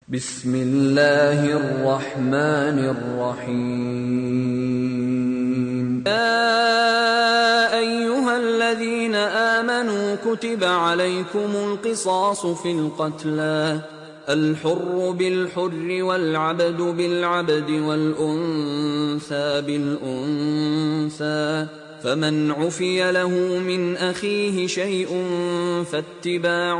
بسم الله الرحمن الرحيم يا أيها الذين آمنوا كتب عليكم القصاص في القتلى الحر بالحر والعبد بالعبد والأنثى بالأنثى فمن عفي له من أخيه شيء فاتباع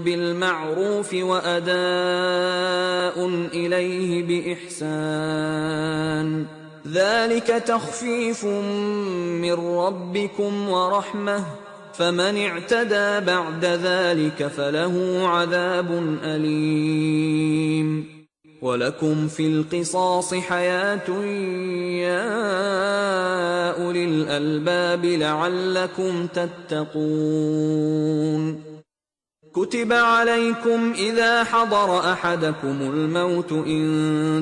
بالمعروف وأداء إليه بإحسان ذلك تخفيف من ربكم ورحمة فمن اعتدى بعد ذلك فله عذاب أليم ولكم في القصاص حياة يا أولي الألباب لعلكم تتقون كتب عليكم إذا حضر أحدكم الموت إن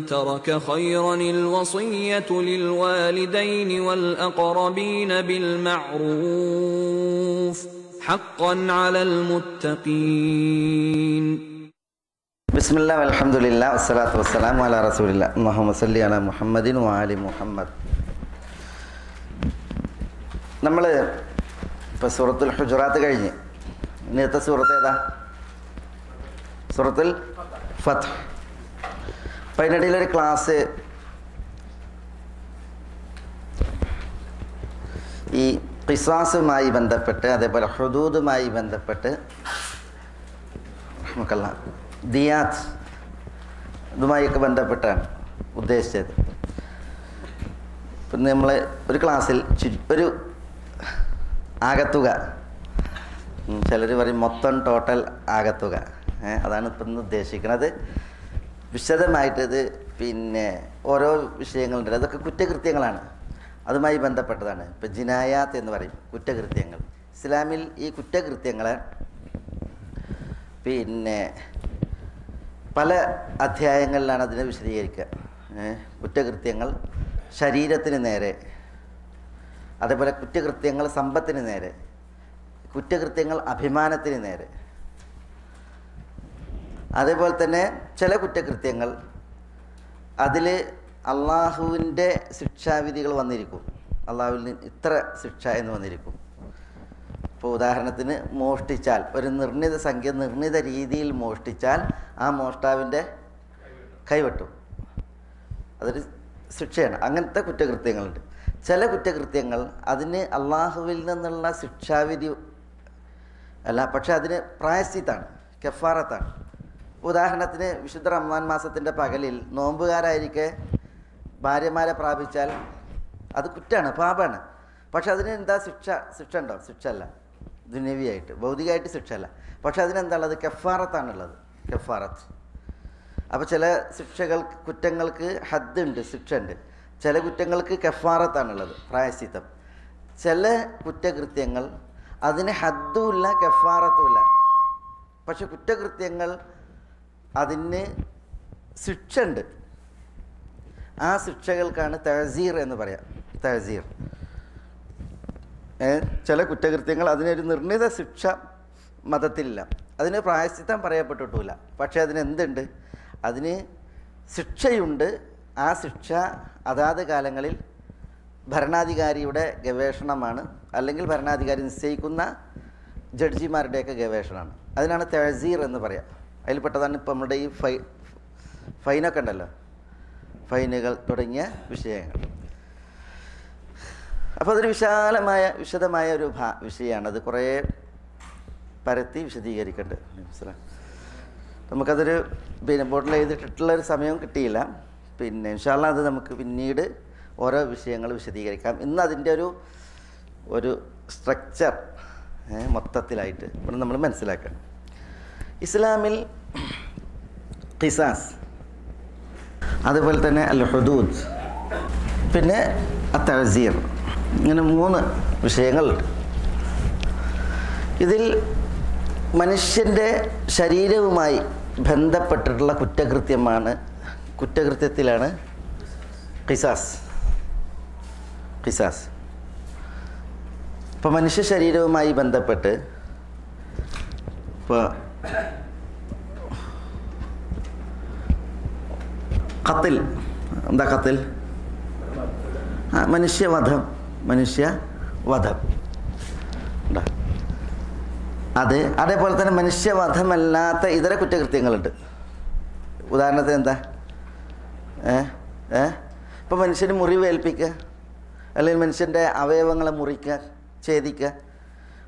ترك خيرا الوصية للوالدين والأقربين بالمعروف حقا على المتقين بسم الله والحمد لله والصلاة والسلام على رسول الله اللهم صل على محمد وآل محمد. നമ്മൾ ഇപ്പോൾ സൂറത്തുൽ ഹുജറാത്ത് കഴിഞ്ഞ് ഇന്നത്തെ സൂറത്ത് ഏതാ? സൂറത്തുൽ ഫത്ത്. അപ്പോൾ അതിനിടയിലൊരു ക്ലാസ് ഈ ഖിസാസുമായി ബന്ധപ്പെട്ട് അതേപോലെ ഹുദൂദുമായി ബന്ധപ്പെട്ട് നമുക്കല്ല ദിയാത്ത് ഇതുമായൊക്കെ ബന്ധപ്പെട്ടാണ് ഉദ്ദേശിച്ചത്. പിന്നെ നമ്മൾ ഒരു ക്ലാസ്സിൽ ഒരു ആകത്തുക, ചിലർ പറയും മൊത്തം ടോട്ടൽ ആകത്തുക, അതാണ് ഇപ്പം ഇന്ന് ഉദ്ദേശിക്കുന്നത്. വിശദമായിട്ടത് പിന്നെ ഓരോ വിഷയങ്ങളുണ്ട്, അതൊക്കെ കുറ്റകൃത്യങ്ങളാണ്, അതുമായി ബന്ധപ്പെട്ടതാണ്. ഇപ്പം ജിനായാത്ത് എന്ന് പറയും, കുറ്റകൃത്യങ്ങൾ. ഇസ്ലാമിൽ ഈ കുറ്റകൃത്യങ്ങളെ പിന്നെ പല അധ്യായങ്ങളിലാണ് അതിനെ വിശദീകരിക്കുക. കുറ്റകൃത്യങ്ങൾ ശരീരത്തിന് നേരെ, അതേപോലെ കുറ്റകൃത്യങ്ങൾ സമ്പത്തിന് നേരെ, കുറ്റകൃത്യങ്ങൾ അഭിമാനത്തിന് നേരെ, അതേപോലെ തന്നെ ചില കുറ്റകൃത്യങ്ങൾ അതിൽ അള്ളാഹുവിൻ്റെ ശിക്ഷാവിധികൾ വന്നിരിക്കും, അള്ളാഹുവിൽ നിന്ന് ഇത്ര ശിക്ഷ എന്ന് വന്നിരിക്കും. ഇപ്പോൾ ഉദാഹരണത്തിന് മോഷ്ടിച്ചാൽ, ഒരു നിർണിത സംഖ്യ നിർണിത രീതിയിൽ മോഷ്ടിച്ചാൽ ആ മോഷ്ടാവിൻ്റെ കൈവെട്ടും, അതൊരു ശിക്ഷയാണ്. അങ്ങനത്തെ കുറ്റകൃത്യങ്ങളുണ്ട്. ചില കുറ്റകൃത്യങ്ങൾ അതിന് അള്ളാഹുവിൽ നിന്നുള്ള ശിക്ഷാവിധി അല്ല, പക്ഷെ അതിന് പ്രായശ്ചിത്താണ്, കഫാറത്താണ്. ഉദാഹരണത്തിന് വിശുദ്ധ റമദാൻ മാസത്തിൻ്റെ പകലിൽ നോമ്പുകാരായിരിക്കെ ഭാര്യമാരെ പ്രാപിച്ചാൽ അത് കുറ്റാണ്, പാപമാണ്. പക്ഷെ അതിന് എന്താ ശിക്ഷ ഉണ്ടോ? ശിക്ഷ അല്ല, ദുനിയവിയായിട്ട് ഭൗതികമായിട്ട് ശിക്ഷ അല്ല, പക്ഷെ അതിനെന്താണുള്ളത്? കഫാറത്താണുള്ളത്, കഫാറത്ത്. അപ്പോൾ ചില കുറ്റങ്ങൾക്ക് ഹദ്ദുണ്ട്, ശിക്ഷ ഉണ്ട്. ചില കുറ്റങ്ങൾക്ക് കഫാറത്താണുള്ളത്, പ്രായശ്ചിത്തം. ചില കുറ്റകൃത്യങ്ങൾ അതിന് ഹദ്ദുമില്ല, കഫാറത്തുമില്ല, പക്ഷെ കുറ്റകൃത്യങ്ങൾ അതിന് ശിക്ഷ ഉണ്ട്. ആ ശിക്ഷകൾക്കാണ് തഅ്സീർ എന്ന് പറയാം, തഅ്സീർ. ചില കുറ്റകൃത്യങ്ങൾ അതിനൊരു നിർണിത ശിക്ഷ മതത്തിലില്ല, അതിന് പ്രായശ്ചിത്തം പറയപ്പെട്ടിട്ടില്ല, പക്ഷേ അതിനെന്തുണ്ട്? അതിന് ശിക്ഷയുണ്ട്. ആ ശിക്ഷ അതാത് കാലങ്ങളിൽ ഭരണാധികാരിയുടെ ഗവേഷണമാണ്, അല്ലെങ്കിൽ ഭരണാധികാരി നിശ്ചയിക്കുന്ന ജഡ്ജിമാരുടെയൊക്കെ ഗവേഷണമാണ്. അതിനാണ് തഅ്സീർ എന്ന് പറയാം. അതിൽപ്പെട്ടതാണ് ഇപ്പോൾ നമ്മുടെ ഈ ഫൈനൊക്കെ ഉണ്ടല്ലോ, ഫൈനുകൾ തുടങ്ങിയ വിഷയങ്ങൾ. അപ്പോൾ അതൊരു വിശദമായ ഒരു വിഷയമാണ്. അത് കുറേ പരത്തി വിശദീകരിക്കേണ്ടത്. നമുക്കതൊരു ബോർഡിൽ എഴുതിയിട്ടുള്ളൊരു സമയം കിട്ടിയില്ല. പിന്നെ ഇൻഷാ അല്ലാഹ് അത് നമുക്ക് പിന്നീട് ഓരോ വിഷയങ്ങൾ വിശദീകരിക്കാം. ഇന്ന് അതിൻ്റെ ഒരു സ്ട്രക്ചർ മൊത്തത്തിലായിട്ട് ഇവിടെ നമ്മൾ മനസ്സിലാക്കണം. ഇസ്ലാമിൽ ഖിസാസ്, അതുപോലെ തന്നെ അൽ ഹുദൂദ്, പിന്നെ അത്തഅ്സീർ, ഇങ്ങനെ 3 വിഷയങ്ങളുണ്ട്. ഇതിൽ മനുഷ്യൻ്റെ ശരീരവുമായി ബന്ധപ്പെട്ടിട്ടുള്ള കുറ്റകൃത്യത്തിലാണ് ഖിസാസ്. ഇപ്പോൾ മനുഷ്യ ശരീരവുമായി ബന്ധപ്പെട്ട് ഇപ്പോൾ ഖത്തിൽ എന്താ ഖത്തിൽ? മനുഷ്യവധം. മനുഷ്യവധം ഉണ്ടാ. അത് അതേപോലെ തന്നെ മനുഷ്യവധമല്ലാത്ത ഇതര കുറ്റകൃത്യങ്ങളുണ്ട്. ഉദാഹരണത്തിന് എന്താ? ഇപ്പോൾ മനുഷ്യന് മുറിവേൽപ്പിക്കുക, അല്ലെങ്കിൽ മനുഷ്യൻ്റെ അവയവങ്ങളെ മുറിക്കുക, ഛേദിക്കുക.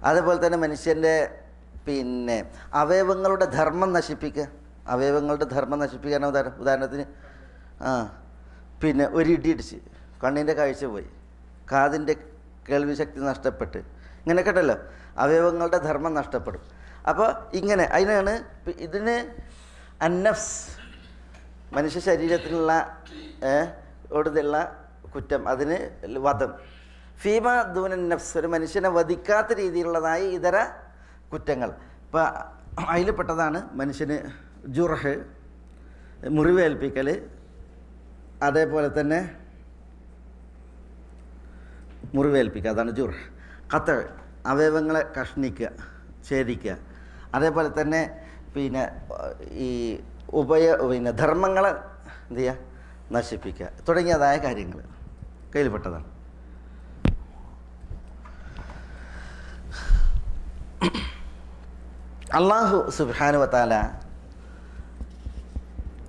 അതേപോലെ തന്നെ മനുഷ്യൻ്റെ അവയവങ്ങളുടെ ധർമ്മം നശിപ്പിക്കുക. അവയവങ്ങളുടെ ധർമ്മം നശിപ്പിക്കാൻ ഉദാഹരണത്തിന് ഒരു ഇടിയിടിച്ച് കണ്ണിൻ്റെ കാഴ്ച പോയി, കാതിൻ്റെ കേൾവി ശക്തി നഷ്ടപ്പെട്ട്, ഇങ്ങനെയൊക്കെ ഉണ്ടല്ലോ, അവയവങ്ങളുടെ ധർമ്മം നഷ്ടപ്പെടും. അപ്പോൾ ഇങ്ങനെ ഇതിന് അന്നഫ്സ്, മനുഷ്യ ശരീരത്തിലുള്ള ഓടുള്ള കുറ്റം, അതിന് വധം. ഫീമ ദൂന നഫ്സ്, ഒരു മനുഷ്യനെ വധിക്കാത്ത രീതിയിലുള്ളതായി ഇതര കുറ്റങ്ങൾ. ഇപ്പോൾ അതിൽ പെട്ടതാണ് മനുഷ്യന് ജുർഹ്, മുറിവേൽപ്പിക്കൽ, അതേപോലെ തന്നെ മുറിവേൽപ്പിക്കുക, അതാണ് ജുർഹ്. ഖത്അ, അവയവങ്ങളെ കഷ്ണിക്കുക, ഛേദിക്കുക. അതേപോലെ തന്നെ ഈ ധർമ്മങ്ങളെ എന്ത് ചെയ്യുക, നശിപ്പിക്കുക തുടങ്ങിയതായ കാര്യങ്ങൾ കയ്യിൽപ്പെട്ടതാണ്. അല്ലാഹു സുബ്ഹാനഹു വ തആല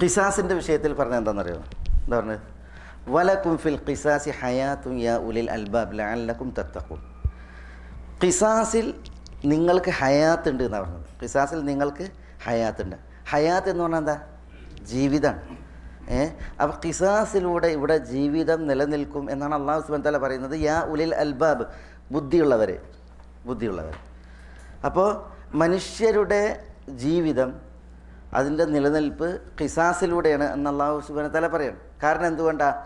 ഖിസാസിൻ്റെ വിഷയത്തിൽ പറഞ്ഞത് എന്താണെന്നറിയോ? എന്താ പറഞ്ഞത്? വലക്കും ഫിൽ ഖിസാസി ഹയാത്തുൻ യാ ഉലിൽ അൽബാബ് ലഅല്ലക്കും തത്തഖൂൻ. ഖിസാസിൽ നിങ്ങൾക്ക് ഹയാത്ത് ഉണ്ട് എന്നാണ് പറഞ്ഞത്. ഖിസാസിൽ നിങ്ങൾക്ക് ഹയാത്തുണ്ട്. ഹയാത്ത് എന്ന് പറഞ്ഞാൽ എന്താ? ജീവിതമാണ്. അപ്പോൾ ഖിസാസിലൂടെ ഇവിടെ ജീവിതം നിലനിൽക്കും എന്നാണ് അല്ലാഹു സുബ്ഹാനഹു വ തആല പറയുന്നത്. യാ ഉലിൽ അൽബാബ്, ബുദ്ധിയുള്ളവർ. അപ്പോൾ മനുഷ്യരുടെ ജീവിതം, അതിൻ്റെ നിലനിൽപ്പ് ഖിസാസിലൂടെയാണ് എന്ന് അല്ലാഹു സുബ്ഹാനഹു വ തആല പറയണം. കാരണം എന്തുകൊണ്ടാണ്?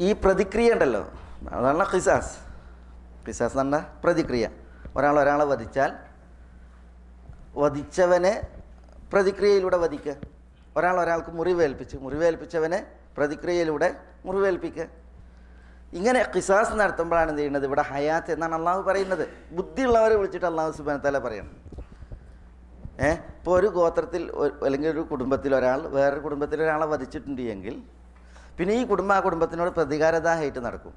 ഈ പ്രതിക്രിയ ഉണ്ടല്ലോ, അതാണ് ഖിസാസ്. ഖിസാസ് എന്ന് പറഞ്ഞാൽ പ്രതിക്രിയ. ഒരാളെ വധിച്ചാൽ വധിച്ചവനെ പ്രതിക്രിയയിലൂടെ വധിക്കുക. ഒരാൾക്ക് മുറിവേൽപ്പിച്ചവനെ പ്രതിക്രിയയിലൂടെ മുറിവേൽപ്പിക്കുക. ഇങ്ങനെ ഖിസാസ് നടത്തുമ്പോഴാണ് എന്ത് ചെയ്യുന്നത്? ഇവിടെ ഹയാത്ത് എന്നാണ് അള്ളാഹു പറയുന്നത്. ബുദ്ധിയുള്ളവരെ വിളിച്ചിട്ട് അള്ളാഹു സുബ്ഹാനഹു വ തആല പറയണം. ഇപ്പോൾ ഒരു ഗോത്രത്തിൽ അല്ലെങ്കിൽ ഒരു കുടുംബത്തിൽ വേറൊരു കുടുംബത്തിൽ ഒരാളെ വധിച്ചിട്ടുണ്ട് എങ്കിൽ പിന്നെ ഈ കുടുംബം ആ കുടുംബത്തിനോട് പ്രതികാരദാഹമായിട്ട് നടക്കും.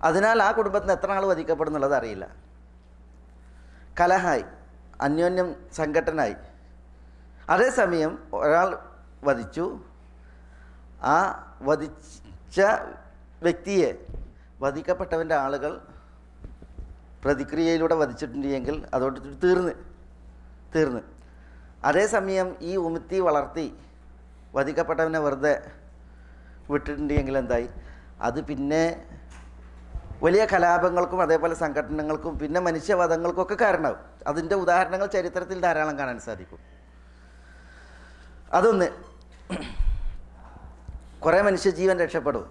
അതിനാൽ ആ കുടുംബത്തിന് എത്ര ആൾ വധിക്കപ്പെടുന്നുള്ളത് അറിയില്ല. കലഹായി, അന്യോന്യം സംഘട്ടനായി. അതേസമയം ഒരാൾ വധിച്ചു, ആ വധിച്ച വ്യക്തിയെ വധിക്കപ്പെട്ടവൻ്റെ ആളുകൾ പ്രതിക്രിയയിലൂടെ വധിച്ചിട്ടുണ്ട് എങ്കിൽ അതോട് തീർന്ന്. അതേസമയം ഈ ഉമിത്തി വളർത്തി വധിക്കപ്പെട്ടവനെ വെറുതെ വിട്ടിട്ടുണ്ടെങ്കിൽ എന്തായി? അത് പിന്നെ വലിയ കലാപങ്ങൾക്കും അതേപോലെ സംഘടനകൾക്കും പിന്നെ മനുഷ്യവധങ്ങൾക്കൊക്കെ കാരണമാവും. അതിൻ്റെ ഉദാഹരണങ്ങൾ ചരിത്രത്തിൽ ധാരാളം കാണാൻ സാധിക്കും. അതൊന്ന്, കുറേ മനുഷ്യജീവൻ രക്ഷപ്പെടും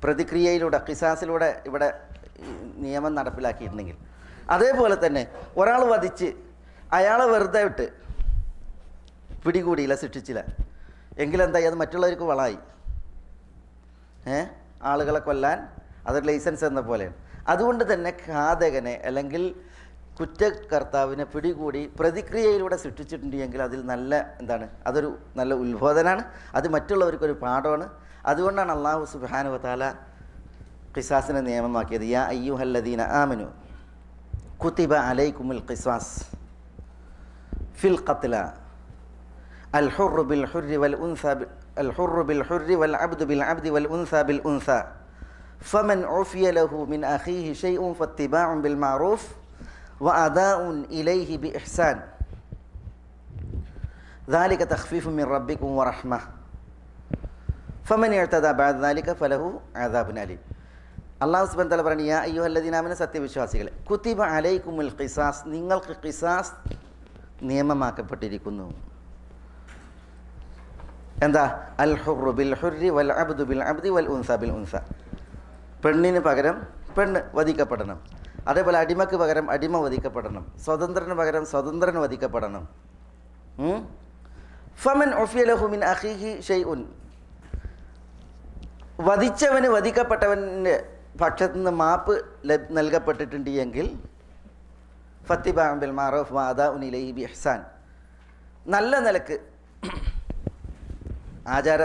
പ്രതിക്രിയയിലൂടെ, ഖിസാസിലൂടെ ഇവിടെ നിയമം നടപ്പിലാക്കിയിട്ടുണ്ടെങ്കിൽ. അതേപോലെ തന്നെ ഒരാൾ വധിച്ച് അയാളെ വെറുതെ വിട്ട് പിടികൂടിയില്ല, ശിക്ഷിച്ചില്ല എങ്കിലെന്തായി? അത് മറ്റുള്ളവർക്ക് വളമായി. ആളുകളെ കൊല്ലാൻ അതൊരു ലൈസൻസ് എന്ന പോലെയാണ്. അതുകൊണ്ട് തന്നെ ഘാതകനെ അല്ലെങ്കിൽ കുറ്റകർത്താവിനെ പിടികൂടി പ്രതിക്രിയയിലൂടെ സൃഷ്ടിച്ചിട്ടുണ്ടെങ്കിൽ അതിൽ നല്ല അതൊരു നല്ല ഉത്ബോധനമാണ്. അത് മറ്റുള്ളവർക്കൊരു പാഠമാണ്. അതുകൊണ്ടാണ് അല്ലാഹു സുബ്ഹാനഹു വ തആല ഖിസാസിനെ നിയമമാക്കിയത്. യാ അയ്യുഹല്ലദീന ആമനു കുതിബ അലൈക്കുമുൽ ഖിസാസ് ഫിൽ ഖത്ല അൽ ഹുർറു ബിൽ ഹുർരി വൽ അബ്ദു വൽ ഉൻസ ബിൽ ഉൻസ ഫമൻ ഉഫിയ ലഹു മിൻ അഖീഹി ഷൈഉൻ ഫത്തിബാഉൻ ബിൽ മഅറൂഫ് വഅദാഉൻ ഇലൈഹി ബിഇഹ്സാൻ ذلك تخفيف من ربكم ورحمة فمن اعتدى بعد ذلك فله عذاب أليم. അല്ലാഹു സുബ്ഹാനഹു വ തആല പറഞ്ഞു, യാ അയ്യുഹല്ലദീന ആമനു, സത്യവിശ്വാസികളെ, കുതിബ അലൈക്കുമുൽ ഖിസാസ്, നിങ്ങൾക്ക് ഖിസാസ് നിയമമാക്കപ്പെട്ടിരിക്കുന്നു. എന്താ? അൽ ഹുർറു ബിൽ ഹുർരി വൽ അബ്ദു ബിൽ അബ്ദി വൽ ഉൻസ ബിൽ ഉൻസ. പെണ്ണിന് പകരം പെണ്ണ് വധിക്കപ്പെടണം. അതേപോലെ അടിമക്ക് പകരം അടിമ വധിക്കപ്പെടണം. സ്വതന്ത്രന് പകരം സ്വതന്ത്രൻ വധിക്കപ്പെടണം. ഫമൻ ഉഫിയ ലഹു മിൻ അഖീഹി ഷൈഉൻ, വധിച്ചവന് വധിക്കപ്പെട്ടവൻ്റെ പക്ഷത്തു നിന്ന് മാപ്പ് നൽകപ്പെട്ടിട്ടുണ്ട് എങ്കിൽ ഫത്തിബാഉൻ ബിൽ മഅറൂഫ് വഅദാഉൻ ഇലൈഹി ബിഇഹ്സാൻ, നല്ല നിലക്ക് ആചാര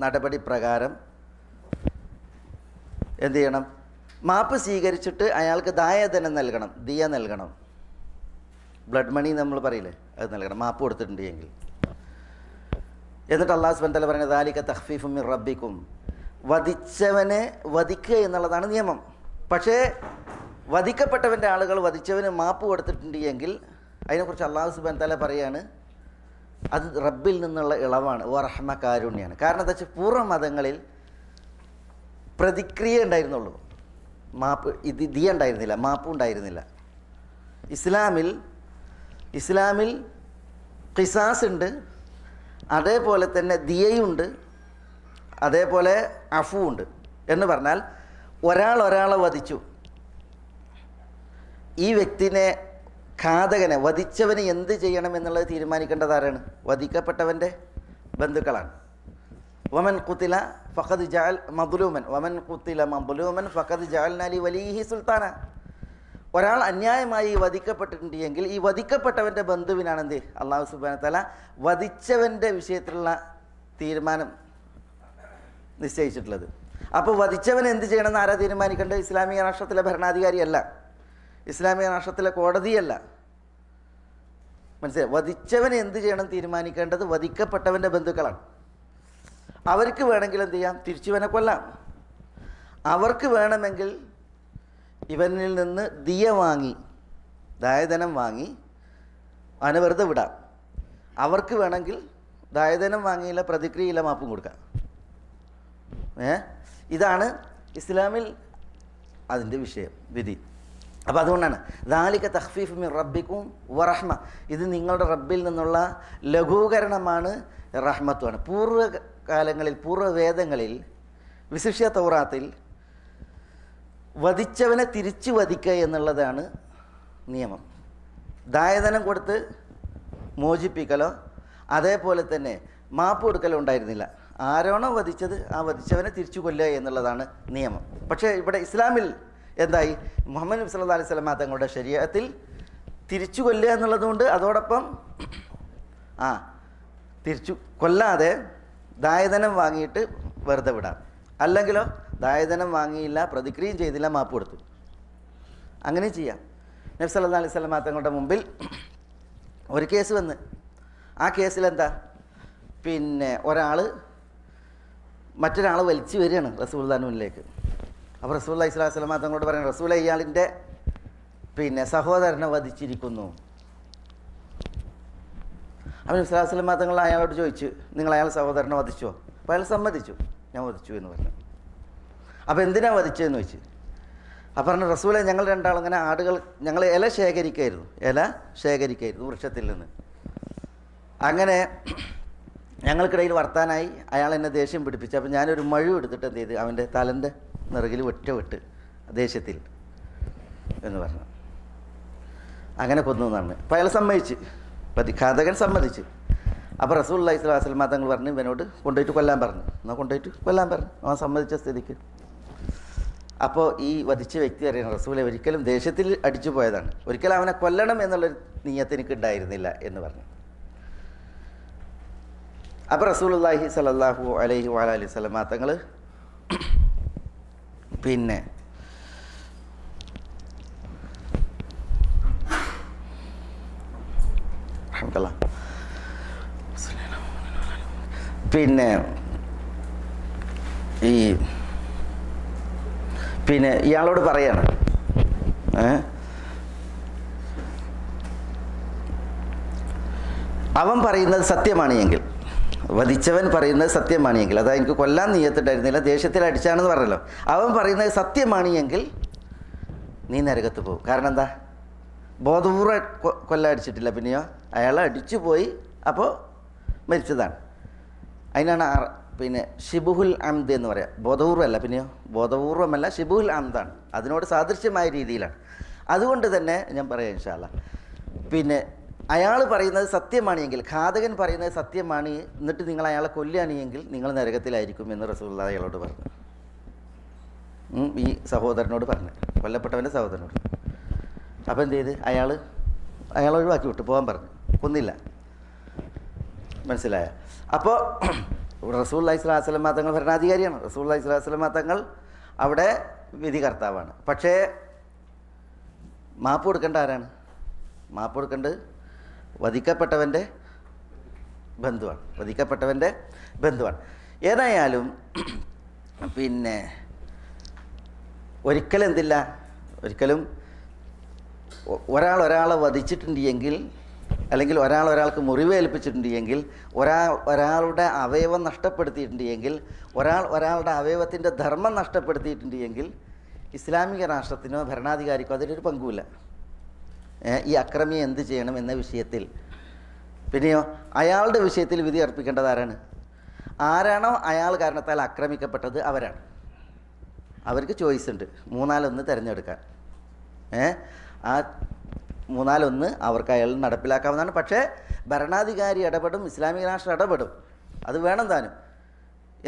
നടപടി പ്രകാരം എന്ത് ചെയ്യണം? മാപ്പ് സ്വീകരിച്ചിട്ട് അയാൾക്ക് ദായധനം നൽകണം, ദിയ നൽകണം. ബ്ലഡ് മണി നമ്മൾ പറയില്ലേ, അത് നൽകണം മാപ്പ് കൊടുത്തിട്ടുണ്ട് എങ്കിൽ. എന്നിട്ട് അല്ലാഹു സുബ്ഹാനഹു വ തആല പറയുന്നത് ദാലിക തഖ്ഫീഫും മിർ റബ്ബിക്കും, വധിച്ചവനെ വധിക്കുക എന്നുള്ളതാണ് നിയമം. പക്ഷേ വധിക്കപ്പെട്ടവൻ്റെ ആളുകൾ വധിച്ചവന് മാപ്പ് കൊടുത്തിട്ടുണ്ട് എങ്കിൽ അതിനെക്കുറിച്ച് അല്ലാഹു സുബ്ഹാനഹു വ തആല പറയാണ് അത് റബ്ബിൽ നിന്നുള്ള ഇളവാണ്, വറഹ്മ, കാരുണ്യാണ്. കാരണം എന്താ വെച്ചാൽ പൂർവ്വ മതങ്ങളിൽ പ്രതിക്രിയ ഉണ്ടായിരുന്നുള്ളൂ, മാപ്പ് ദിയ ഉണ്ടായിരുന്നില്ല, മാപ്പും ഉണ്ടായിരുന്നില്ല. ഇസ്ലാമിൽ ഖിസാസ് ഉണ്ട്, അതേപോലെ തന്നെ ദിയയുണ്ട്, അതേപോലെ അഫു ഉണ്ട്. എന്ന് പറഞ്ഞാൽ ഒരാളെ വധിച്ചു, ഈ വ്യക്തിനെ ഘാതകനെ വധിച്ചവന് എന്ത് ചെയ്യണം എന്നുള്ളത് തീരുമാനിക്കേണ്ടത് ആരാണ്? വധിക്കപ്പെട്ടവൻ്റെ ബന്ധുക്കളാണ്. വമൻ ഖുതില ഫഖദ് ജഅൽ മദ്ലൂമൻ വമൻ ഖുതില മദ്ലൂമൻ ഫഖദ് ജഅൽനാ ലി വലിഹി സുൽത്താന. ഒരാൾ അന്യായമായി വധിക്കപ്പെട്ടിട്ടുണ്ട് എങ്കിൽ ഈ വധിക്കപ്പെട്ടവൻ്റെ ബന്ധുവിനാണ് എന്ത് അല്ലാഹു സുബ്ഹാനഹു വ തആല വധിച്ചവൻ്റെ വിഷയത്തിലുള്ള തീരുമാനം നിശ്ചയിച്ചിട്ടുള്ളത്. അപ്പോൾ വധിച്ചവൻ എന്ത് ചെയ്യണമെന്ന് ആരാ തീരുമാനിക്കേണ്ടത്? ഇസ്ലാമിക രാഷ്ട്രത്തിലെ ഭരണാധികാരിയല്ല, ഇസ്ലാമിക രാഷ്ട്രത്തിലെ കോടതിയല്ല. മനസ്സിലായി? വധിച്ചവൻ എന്ത് ചെയ്യണം തീരുമാനിക്കേണ്ടത് വധിക്കപ്പെട്ടവൻ്റെ ബന്ധുക്കളാണ്. അവർക്ക് വേണമെങ്കിൽ എന്ത് ചെയ്യാം? തിരിച്ചുവനെ കൊല്ലാം. അവർക്ക് വേണമെങ്കിൽ ഇവനിൽ നിന്ന് ദിയ വാങ്ങി, ദായധനം വാങ്ങി അവനെ വെറുതെ വിടാം. അവർക്ക് വേണമെങ്കിൽ ദായധനം വാങ്ങിയില്ല, പ്രതിക്രിയയില്ല, മാപ്പും കൊടുക്കാം. ഇതാണ് ഇസ്ലാമിൽ അതിൻ്റെ വിഷയം, വിധി. അപ്പോൾ അതുകൊണ്ടാണ് ദാലിക തഖ്ഫീഫ് മിർ റബ്ബിക്കും വറഹ്മ, ഇത് നിങ്ങളുടെ റബ്ബിൽ നിന്നുള്ള ലഘൂകരണമാണ്, റഹ്മത്തുമാണ്. പൂർവ്വകാലങ്ങളിൽ, പൂർവ്വവേദങ്ങളിൽ, വിശിഷ്യ തൗറാത്തിൽ വധിച്ചവനെ തിരിച്ചു വധിക്കുക എന്നുള്ളതാണ് നിയമം. ദായധനം കൊടുത്ത് മോചിപ്പിക്കലോ അതേപോലെ തന്നെ മാപ്പ് കൊടുക്കലോ ഉണ്ടായിരുന്നില്ല. ആരാണോ വധിച്ചത് ആ വധിച്ചവനെ തിരിച്ചു കൊല്ലുക എന്നുള്ളതാണ് നിയമം. പക്ഷേ ഇവിടെ ഇസ്ലാമിൽ എന്തായി? മുഹമ്മദ് നബി സല്ലല്ലാഹു അലൈഹി വസല്ലം തങ്ങളുടെ ശരീഅത്തിൽ തിരിച്ചു കൊല്ലുക എന്നുള്ളതുകൊണ്ട് അതോടൊപ്പം തിരിച്ചു കൊല്ലാതെ ദായധനം വാങ്ങിയിട്ട് വെറുതെ വിടാം. അല്ലെങ്കിലോ ദായധനം വാങ്ങിയില്ല, പ്രതിക്രിയയും ചെയ്തില്ല, മാപ്പ് കൊടുത്തു, അങ്ങനെ ചെയ്യാം. നബി സല്ലല്ലാഹു അലൈഹി വസല്ലം തങ്ങളുടെ മുമ്പിൽ ഒരു കേസ് വന്ന്, ആ കേസിലെന്താ? ഒരാൾ മറ്റൊരാൾ വലിച്ചു വരികയാണ് റസൂലുള്ളാഹിന്റെ മുന്നിലേക്ക്. അപ്പോൾ റസൂലുള്ളാഹി സ്വല്ലല്ലാഹു അലൈഹി വസല്ലം തങ്ങളോട് പറയുന്നത്, റസൂലേ, ഇയാളിൻ്റെ സഹോദരനെ വധിച്ചിരിക്കുന്നു. അപ്പോൾ നബി സല്ലല്ലാഹു അലൈഹി വസല്ലം തങ്ങൾ അയാളോട് ചോദിച്ചു, നിങ്ങൾ അയാൾ സഹോദരനെ വധിച്ചോ? അപ്പോൾ അയാൾ സമ്മതിച്ചു, ഞാൻ വധിച്ചു എന്ന് പറഞ്ഞു. അപ്പോൾ എന്തിനാണ് വധിച്ചതെന്ന് ചോദിച്ചു. അപ്പോൾ പറഞ്ഞു, റസൂലേ, ഞങ്ങൾ രണ്ടാളും ഇങ്ങനെ ഞങ്ങൾ ഇല ശേഖരിക്കായിരുന്നു വൃക്ഷത്തിൽ നിന്ന്. അങ്ങനെ ഞങ്ങൾക്കിടയിൽ വർത്താനായി അയാൾ എന്നെ ദേഷ്യം പിടിപ്പിച്ചു. അപ്പോൾ ഞാനൊരു മഴു എടുത്തിട്ട് എന്ത് ചെയ്ത് അവൻ്റെ തലൻ്റെ നിറകിൽ വിട്ട് ദേഷ്യത്തിൽ എന്ന് പറഞ്ഞു. അങ്ങനെ കൊന്നു എന്നാണ്. അപ്പോൾ അയാൾ സമ്മതിച്ച്, ഘാതകൻ സമ്മതിച്ച്. അപ്പോൾ റസൂലുള്ളാഹി സ്വല്ലല്ലാഹു അലൈഹി വസല്ലം തങ്ങൾ പറഞ്ഞു, ഇവനോട് കൊണ്ടുപോയിട്ട് കൊല്ലാൻ പറഞ്ഞു. എന്നാൽ കൊണ്ടുപോയിട്ട് കൊല്ലാൻ പറഞ്ഞു, അവൻ സമ്മതിച്ച സ്ഥിതിക്ക്. അപ്പോൾ ഈ വധിച്ച വ്യക്തി അറിയണം, റസൂലെ ഒരിക്കലും ദേഷ്യത്തിൽ അടിച്ചു പോയതാണ്, ഒരിക്കലും അവനെ കൊല്ലണം എന്നുള്ളൊരു നിയ്യത്ത് എനിക്ക് ഉണ്ടായിരുന്നില്ല എന്ന് പറഞ്ഞു. അപ്പോൾ റസൂലുള്ളാഹി സ്വല്ലല്ലാഹു അലൈഹി വസല്ലം തങ്ങൾ ഇയാളോട് പറയാണ്, അവൻ പറയുന്നത് സത്യമാണ് എങ്കിൽ, വധിച്ചവൻ പറയുന്നത് സത്യമാണ് എങ്കിൽ, അതായത് എനിക്ക് കൊല്ലാൻ നിയ്യത്തുണ്ടായിരുന്നില്ല, ദേഷ്യത്തിൽ അടിച്ചാണെന്ന് പറഞ്ഞല്ലോ, അവൻ പറയുന്നത് സത്യമാണ് എങ്കിൽ നീ നരകത്ത് പോകും. കാരണം എന്താ? ബോധപൂർവ്വം കൊല്ലാൻ അടിച്ചിട്ടില്ല, പിന്നെയോ അയാളെ അടിച്ചു പോയി, അപ്പോൾ മരിച്ചതാണ്. അതിനാണ് ഷിബുഹുൽ അംദ് എന്ന് പറയാം. ബോധപൂർവ്വമല്ല, പിന്നെയോ ബോധപൂർവമല്ല, ഷിബുഹുൽ അംദാണ്, അതിനോട് സാദൃശ്യമായ രീതിയിലാണ്. അതുകൊണ്ട് തന്നെ ഞാൻ പറയാം ഇൻഷാ അല്ലാഹ്. അയാൾ പറയുന്നത് സത്യമാണെങ്കിൽ, ഘാതകൻ പറയുന്നത് സത്യമാണ്, എന്നിട്ട് നിങ്ങൾ അയാളെ കൊല്ലുകയാണെങ്കിൽ നിങ്ങൾ നരകത്തിലായിരിക്കും എന്ന് റസൂലുള്ളാഹി അയാളോട് പറഞ്ഞു. ഈ സഹോദരനോട് പറഞ്ഞു, കൊല്ലപ്പെട്ടവൻ്റെ സഹോദരനോട്. അപ്പോൾ എന്ത് ചെയ്ത്? അയാൾ ഒഴിവാക്കി വിട്ടു, പോകാൻ പറഞ്ഞു, കൊന്നില്ല. മനസ്സിലായ? അപ്പോൾ റസൂലുള്ളാഹി സ്വല്ലല്ലാഹു അലൈഹി വസല്ലം തങ്ങൾ ഭരണാധികാരിയാണ്. റസൂലുള്ളാഹി സ്വല്ലല്ലാഹു അലൈഹി വസല്ലം തങ്ങൾ അവിടെ വിധികർത്താവാണ്. പക്ഷേ മാപ്പ് കൊടുക്കേണ്ട ആരാണ്? മാപ്പ് കൊടുക്കേണ്ടത് വധിക്കപ്പെട്ടവൻ്റെ ബന്ധുവാണ്. വധിക്കപ്പെട്ടവൻ്റെ ബന്ധുവാണ്. ഏതായാലും പിന്നെ ഒരിക്കലും എന്തില്ല, ഒരിക്കലും ഒരാളെ വധിച്ചിട്ടുണ്ട് എങ്കിൽ, അല്ലെങ്കിൽ ഒരാൾക്ക് മുറിവേൽപ്പിച്ചിട്ടുണ്ട് എങ്കിൽ, ഒരാളുടെ അവയവം നഷ്ടപ്പെടുത്തിയിട്ടുണ്ട് എങ്കിൽ, ഒരാളുടെ അവയവത്തിൻ്റെ ധർമ്മം നഷ്ടപ്പെടുത്തിയിട്ടുണ്ട് എങ്കിൽ ഇസ്ലാമിക രാഷ്ട്രത്തിനോ ഭരണാധികാരിക്കോ അതിലൊരു പങ്കുമില്ല. ഈ അക്രമിയെ എന്ത് ചെയ്യണം എന്ന വിഷയത്തിൽ. പിന്നെയോ അയാളുടെ വിഷയത്തിൽ വിധി അർപ്പിക്കേണ്ടത് ആരാണ്? ആരാണോ അയാൾ കാരണത്താൽ ആക്രമിക്കപ്പെട്ടത് അവരാണ്. അവർക്ക് ചോയ്സ് ഉണ്ട്, 3-1 തിരഞ്ഞെടുക്കാൻ. ആ 3-1 അവർക്ക് അയാൾ നടപ്പിലാക്കാവുന്നതാണ്. പക്ഷേ ഭരണാധികാരി ഇടപെടും, ഇസ്ലാമിക രാഷ്ട്രം ഇടപെടും. അത് വേണം താനും.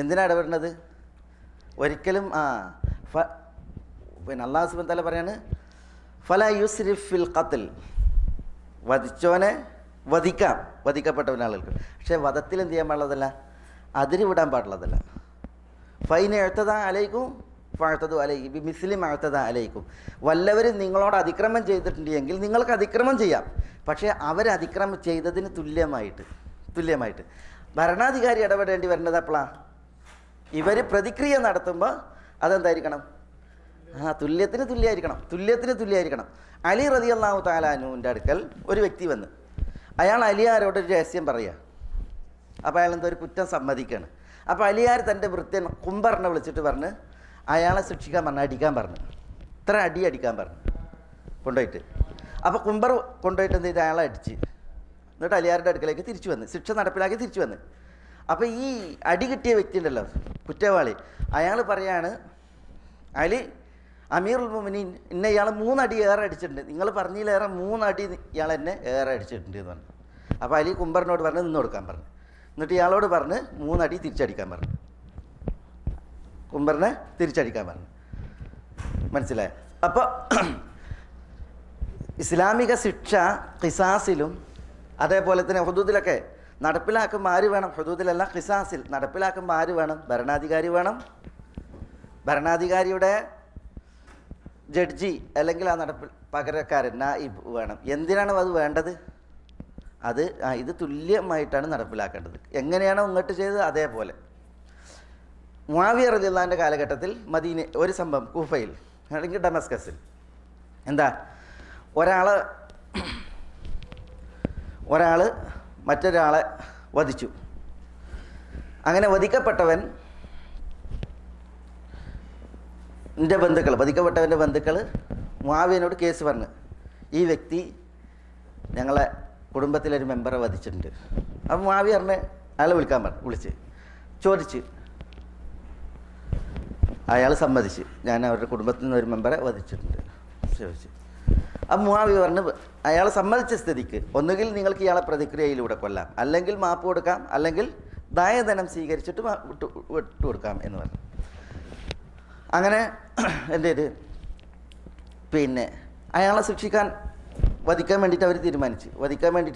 എന്തിനാണ് ഇടപെടുന്നത്? ഒരിക്കലും പിന്നെ അല്ലാഹു സുബ്ഹാനഹു വ തആല പറയാണ്, ഫലാ യുസ്രിഫ് ഫിൽ ഖത്ൽ, വധിച്ചവനെ വധിക്കാം, വധിക്കപ്പെട്ടവൻ ആളുകൾക്ക്. പക്ഷേ വധത്തിൽ എന്ത് ചെയ്യാൻ പാടുള്ളതല്ല, അതിര് വിടാൻ പാടുള്ളതല്ല. ഫൈൻ എഴുത്തതാ അലൈക്കും ഫഅതദു അലൈഹി ബിമിസ്ലി മാ അഅതദ അലൈക്കും. വല്ലവരും നിങ്ങളോട് അതിക്രമം ചെയ്തിട്ടുണ്ട് എങ്കിൽ നിങ്ങൾക്ക് അതിക്രമം ചെയ്യാം, പക്ഷേ അവരതിക്രമം ചെയ്തതിന് തുല്യമായിട്ട് ഭരണാധികാരി ഇടപെടേണ്ടി വരുന്നത് എപ്പോഴാണ്? ഇവർ പ്രതിക്രിയ നടത്തുമ്പോൾ അതെന്തായിരിക്കണം? തുല്യത്തിന് തുല്യമായിരിക്കണം. അലി റളിയല്ലാഹു തആല അൻഹുവിൻ്റെ അടുക്കൽ ഒരു വ്യക്തി വന്ന് അയാൾ അലിയാരോട് ഒരു രഹസ്യം പറയുക. അപ്പോൾ അയാൾ എന്തോ ഒരു കുറ്റം സമ്മതിക്കുകയാണ്. അപ്പോൾ അലിയാർ തൻ്റെ വൃത്യൻ കുംബറിനെ വിളിച്ചിട്ട് പറഞ്ഞ് അയാളെ ശിക്ഷിക്കാൻ പറഞ്ഞു, അടിക്കാൻ പറഞ്ഞു, ഇത്ര അടിക്കാൻ പറഞ്ഞു കൊണ്ടുപോയിട്ട്. അപ്പോൾ കുംബർ കൊണ്ടുപോയിട്ട് എന്ത് ചെയ്ത് അയാളെ അടിച്ച്, എന്നിട്ട് അലിയാരുടെ അടുക്കലേക്ക് തിരിച്ചു വന്ന് ശിക്ഷ നടപ്പിലാക്കി തിരിച്ചു വന്ന്. അപ്പോൾ ഈ അടി കിട്ടിയ വ്യക്തി ഉണ്ടല്ലോ, കുറ്റവാളി, അയാൾ പറയാണ്, അലി അമീറുൽ മുഅ്മിനീൻ എന്നെ ഇയാൾ 3 അടി ഏറെ അടിച്ചിട്ടുണ്ട്, നിങ്ങൾ പറഞ്ഞതിലേറെ 3 അടി ഇയാൾ എന്നെ ഏറെ അടിച്ചിട്ടുണ്ട് എന്ന് പറഞ്ഞു. അപ്പോൾ അലി കുംബറിനോട് പറഞ്ഞ് നിന്ന് കൊടുക്കാൻ പറഞ്ഞു. എന്നിട്ട് ഇയാളോട് പറഞ്ഞ് 3 അടി തിരിച്ചടിക്കാൻ പറഞ്ഞു, കുംബറിനെ തിരിച്ചടിക്കാൻ പറഞ്ഞു. മനസ്സിലായോ? അപ്പോൾ ഇസ്ലാമിക ശിക്ഷ ഖിസാസിലും അതേപോലെ തന്നെ ഹുദൂദിലൊക്കെ നടപ്പിലാക്കുമ്പോൾ ആര് വേണം? ഹുദൂദിലല്ല, ഖിസാസിൽ നടപ്പിലാക്കുമ്പോൾ ആര് വേണം? ഭരണാധികാരി വേണം. ഭരണാധികാരിയുടെ ജഡ്ജി അല്ലെങ്കിൽ ആ പകരക്കാരൻ നായിബ് വേണം. എന്തിനാണ് അത് വേണ്ടത്? ഇത് തുല്യമായിട്ടാണ് നടപ്പിലാക്കേണ്ടത്. എങ്ങനെയാണോ ഇങ്ങോട്ട് ചെയ്തത് അതേപോലെ. മുആവിയ റളിയല്ലാഹുവിൻ്റെ കാലഘട്ടത്തിൽ മദീന ഒരു സംഭവം, കൂഫയിൽ അല്ലെങ്കിൽ ഡമസ്കസിൽ, എന്താ, ഒരാൾ മറ്റൊരാളെ വധിച്ചു. അങ്ങനെ വധിക്കപ്പെട്ടവൻ വധിക്കപ്പെട്ടവൻ്റെ ബന്ധുക്കൾ മുആവിയനോട് കേസ് പറഞ്ഞു, ഈ വ്യക്തി ഞങ്ങളെ കുടുംബത്തിലൊരു മെമ്പറെ വധിച്ചിട്ടുണ്ട്. അപ്പം മുആവിയ പറഞ്ഞ് അയാളെ വിളിക്കാൻ പറഞ്ഞു. ചോദിച്ച് അയാൾ സമ്മതിച്ച്, ഞാൻ അവരുടെ കുടുംബത്തിൽ നിന്ന് ഒരു മെമ്പറെ വധിച്ചിട്ടുണ്ട് ചോദിച്ച്. അപ്പം മുആവിയ പറഞ്ഞ്, അയാൾ സമ്മതിച്ച സ്ഥിതിക്ക് ഒന്നുകിൽ നിങ്ങൾക്ക് ഇയാളെ പ്രതിക്രിയയിലൂടെ കൊല്ലാം, അല്ലെങ്കിൽ മാപ്പ് കൊടുക്കാം, അല്ലെങ്കിൽ ദായധനം സ്വീകരിച്ചിട്ട് വിട്ടുകൊടുക്കാം എന്ന് പറഞ്ഞു. അങ്ങനെ എന്ത് ചെയ്ത് പിന്നെ അയാളെ ശിക്ഷിക്കാൻ വധിക്കാൻ വേണ്ടിയിട്ട് അവർ തീരുമാനിച്ചു. വധിക്കാൻ വേണ്ടി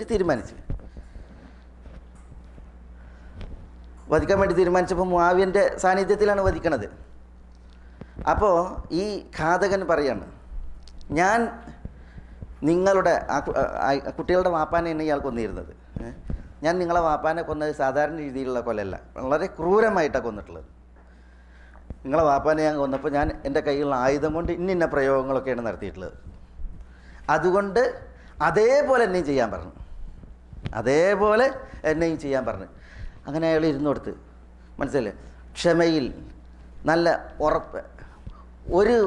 തീരുമാനിച്ചപ്പോൾ മുആവിയൻ്റെ സാന്നിധ്യത്തിലാണ് വധിക്കണത്. അപ്പോൾ ഈ ഘാതകൻ പറയാണ്, ഞാൻ നിങ്ങളുടെ കുട്ടികളുടെ വാപ്പാനെയാണ് ഇയാൾ കൊന്നിരുന്നത്. ഞാൻ നിങ്ങളെ വാപ്പാനെ കൊന്നത് സാധാരണ രീതിയിലുള്ള കൊലല്ല, വളരെ ക്രൂരമായിട്ടാണ് കൊന്നിട്ടുള്ളത്. നിങ്ങളെ വാപ്പാനെ ഞാൻ കൊന്നപ്പോൾ ഞാൻ എൻ്റെ കയ്യിലുള്ള ആയുധം കൊണ്ട് ഇന്ന പ്രയോഗങ്ങളൊക്കെയാണ് നടത്തിയിട്ടുള്ളത്. അതുകൊണ്ട് അതേപോലെ എന്നെയും ചെയ്യാൻ പറഞ്ഞു. അങ്ങനെ അയാൾ ഇരുന്നു കൊടുത്ത്, മനസ്സിലല്ലേ, ക്ഷമയിൽ നല്ല ഉറപ്പ്, ഒരു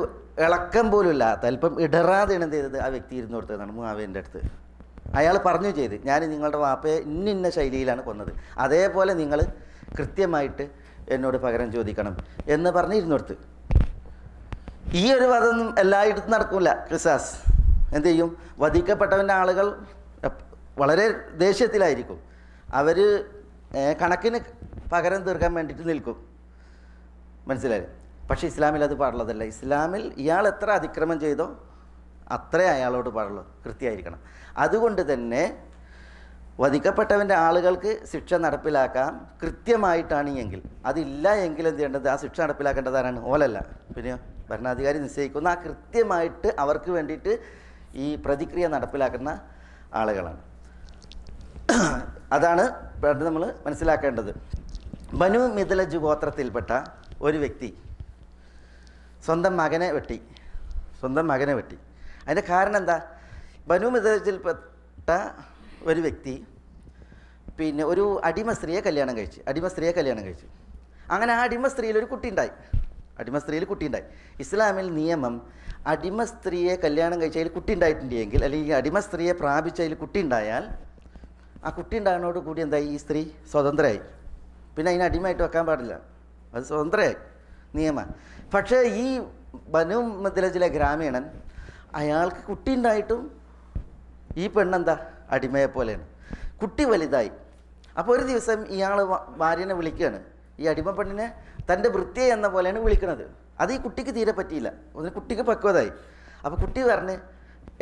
ഇളക്കം പോലും ഇല്ലാത്ത, അല്പം ഇടറാതെയാണ് എന്ത് ചെയ്തത്, ആ വ്യക്തി ഇരുന്നു കൊടുത്തതാണ് മുആവിയൻ്റെ അടുത്ത്. അയാൾ പറഞ്ഞു ചെയ്ത്, ഞാൻ നിങ്ങളുടെ വാപ്പയെ ഇന്ന ശൈലിയിലാണ് കൊന്നത്, അതേപോലെ നിങ്ങൾ കൃത്യമായിട്ട് എന്നോട് പകരം ചോദിക്കണം എന്ന് പറഞ്ഞ് ഇരുന്നോടുത്ത്. ഈ ഒരു വധമൊന്നും എല്ലായിടത്തും നടക്കില്ല. ഖിസാസ് എന്ത് ചെയ്യും? വധിക്കപ്പെട്ടവൻ്റെ ആളുകൾ വളരെ ദേഷ്യത്തിലായിരിക്കും. അവർ കണക്കിന് പകരം തീർക്കാൻ വേണ്ടിയിട്ട് നിൽക്കും. മനസ്സിലായി? പക്ഷേ ഇസ്ലാമിൽ അത് പാടുള്ളതല്ല. ഇസ്ലാമിൽ ഇയാൾ എത്ര അതിക്രമം ചെയ്തോ അത്രേ അയാളോട് പാടുള്ളൂ, കൃത്യമായിരിക്കണം. അതുകൊണ്ട് തന്നെ വധിക്കപ്പെട്ടവൻ്റെ ആളുകൾക്ക് ശിക്ഷ നടപ്പിലാക്കാം കൃത്യമായിട്ടാണ് എങ്കിൽ. അതില്ല എങ്കിൽ എന്ത് ചെയ്യേണ്ടത്? ആ ശിക്ഷ നടപ്പിലാക്കേണ്ടത് ആരാണ്? ഓലല്ല, പിന്നെ ഭരണാധികാരി നിശ്ചയിക്കുന്ന ആ കൃത്യമായിട്ട് അവർക്ക് വേണ്ടിയിട്ട് ഈ പ്രതിക്രിയ നടപ്പിലാക്കുന്ന ആളുകളാണ്. അതാണ് നമ്മൾ മനസ്സിലാക്കേണ്ടത്. ബനു മിദ്ലജ് ഗോത്രത്തിൽപ്പെട്ട ഒരു വ്യക്തി സ്വന്തം മകനെ വെട്ടി. അതിൻ്റെ കാരണം എന്താ? ബനു മിദ്ലജിൽപ്പെട്ട ഒരു വ്യക്തി പിന്നെ ഒരു അടിമ സ്ത്രീയെ കല്യാണം കഴിച്ചു. അങ്ങനെ ആ അടിമ സ്ത്രീയിൽ ഒരു കുട്ടി ഉണ്ടായി. ഇസ്ലാമിൽ നിയമം അടിമ സ്ത്രീയെ കല്യാണം കഴിച്ചതിൽ കുട്ടി ഉണ്ടായിട്ടുണ്ടെങ്കിൽ, അല്ലെങ്കിൽ അടിമ സ്ത്രീയെ പ്രാപിച്ചതിൽ കുട്ടി ഉണ്ടായാൽ ആ കുട്ടി ഉണ്ടാകുന്നതോട് കൂടി എന്തായി? ഈ സ്ത്രീ സ്വതന്ത്രയായി. പിന്നെ അതിനെ അടിമയായിട്ട് വെക്കാൻ പാടില്ല, അത് സ്വതന്ത്രയായി നിയമം. പക്ഷേ ഈ ബനു മിദ്ലജിലെ ഗ്രാമീണൻ, അയാൾക്ക് കുട്ടി ഉണ്ടായിട്ടും ഈ പെണ്ണെന്താ? അടിമയെ പോലെയാണ്. കുട്ടി വലുതായി. അപ്പോൾ ഒരു ദിവസം ഇയാൾ ഭാര്യനെ വിളിക്കുകയാണ്. ഈ അടിമ പെണ്ണിനെ തൻ്റെ വൃത്തിയെ എന്ന പോലെയാണ് വിളിക്കുന്നത്. അത് ഈ കുട്ടിക്ക് തീരെ പറ്റിയില്ല. കുട്ടിക്ക് പക്വതായി. അപ്പോൾ കുട്ടി പറഞ്ഞ്,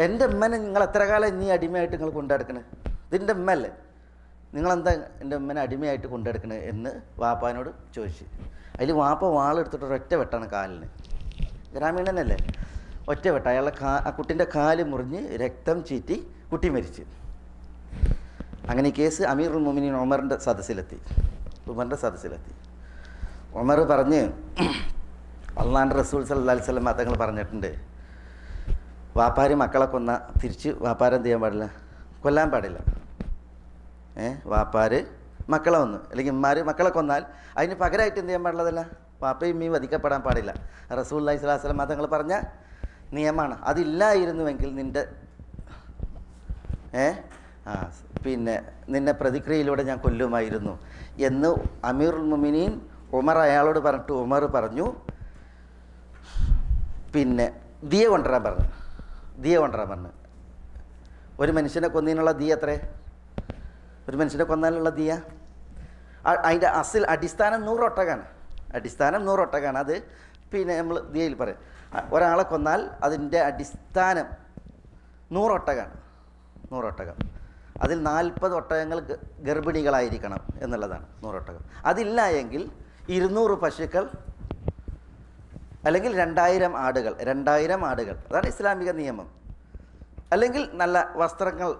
എൻ്റെ ഉമ്മനെ നിങ്ങൾ എത്ര കാലം നീ അടിമയായിട്ട് നിങ്ങൾ കൊണ്ടുനടക്കണേ? ഇതിൻ്റെ ഉമ്മല്ലേ, നിങ്ങളെന്താ എൻ്റെ ഉമ്മനെ അടിമയായിട്ട് കൊണ്ടുനടക്കണേ എന്ന് വാപ്പാനോട് ചോദിച്ചു. അതിൽ വാപ്പ വാളെടുത്തിട്ട് ഒരൊറ്റ വെട്ടാണ് കാലിന്. ഗ്രാമീണനല്ലേ, ഒറ്റ വെട്ട. അയാളെ ആ കുട്ടീൻ്റെ കാല് മുറിഞ്ഞ് രക്തം ചീറ്റി കുട്ടി മരിച്ചു. അങ്ങനെ ഈ കേസ് അമീറുൽ മുഅ്മിനീൻ ഉമറിൻ്റെ സദസ്സിലെത്തി. ഉമർ പറഞ്ഞ്, അള്ളാഹുവിൻ്റെ റസൂൽ സല്ലല്ലാഹു അലൈഹി വസല്ലം തങ്ങൾ പറഞ്ഞിട്ടുണ്ട്, വാപ്പാര് മക്കളെ കൊന്ന തിരിച്ച് വാപ്പാരെന്ത് ചെയ്യാൻ പാടില്ല? കൊല്ലാൻ പാടില്ല. വാപ്പാര് മക്കളെ കൊന്ന്, അല്ലെങ്കിൽ ഉമ്മാര് മക്കളെ കൊന്നാൽ അതിന് പകരമായിട്ട് എന്ത് ചെയ്യാൻ പാടില്ലതല്ല? വാപ്പയും ഉമ്മയും വധിക്കപ്പെടാൻ പാടില്ല. റസൂലുള്ളാഹി സ്വല്ലല്ലാഹു അലൈഹി വസല്ലം തങ്ങൾ പറഞ്ഞ നിയമമാണ്. അതില്ലായിരുന്നുവെങ്കിൽ നിന്നെ പ്രതിക്രിയയിലൂടെ ഞാൻ കൊല്ലുമായിരുന്നു എന്ന് അമീറുൽ മുഅ്മിനീൻ ഉമർ അയാളോട് പറഞ്ഞിട്ട് ഉമർ പറഞ്ഞു, പിന്നെ ദിയ കൊണ്ടുവരാൻ പറഞ്ഞു. ഒരു മനുഷ്യനെ കൊന്നതിനുള്ള ദിയ എത്ര? ഒരു മനുഷ്യനെ കൊന്നാലുള്ള ദിയ അതിൻ്റെ അടിസ്ഥാനം 100 ഒട്ടകമാണ്. അത് പിന്നെ നമ്മൾ ദിയയിൽ പറയും. ഒരാളെ കൊന്നാൽ അതിൻ്റെ അടിസ്ഥാനം 100 ഒട്ടകം. അതിൽ 40 ഒട്ടകങ്ങൾ ഗർഭിണികളായിരിക്കണം എന്നുള്ളതാണ് 100 ഒട്ടകം. അതില്ല എങ്കിൽ 200 പശുക്കൾ, അല്ലെങ്കിൽ 2000 ആടുകൾ. അതാണ് ഇസ്ലാമിക നിയമം. അല്ലെങ്കിൽ നല്ല വസ്ത്രങ്ങൾ,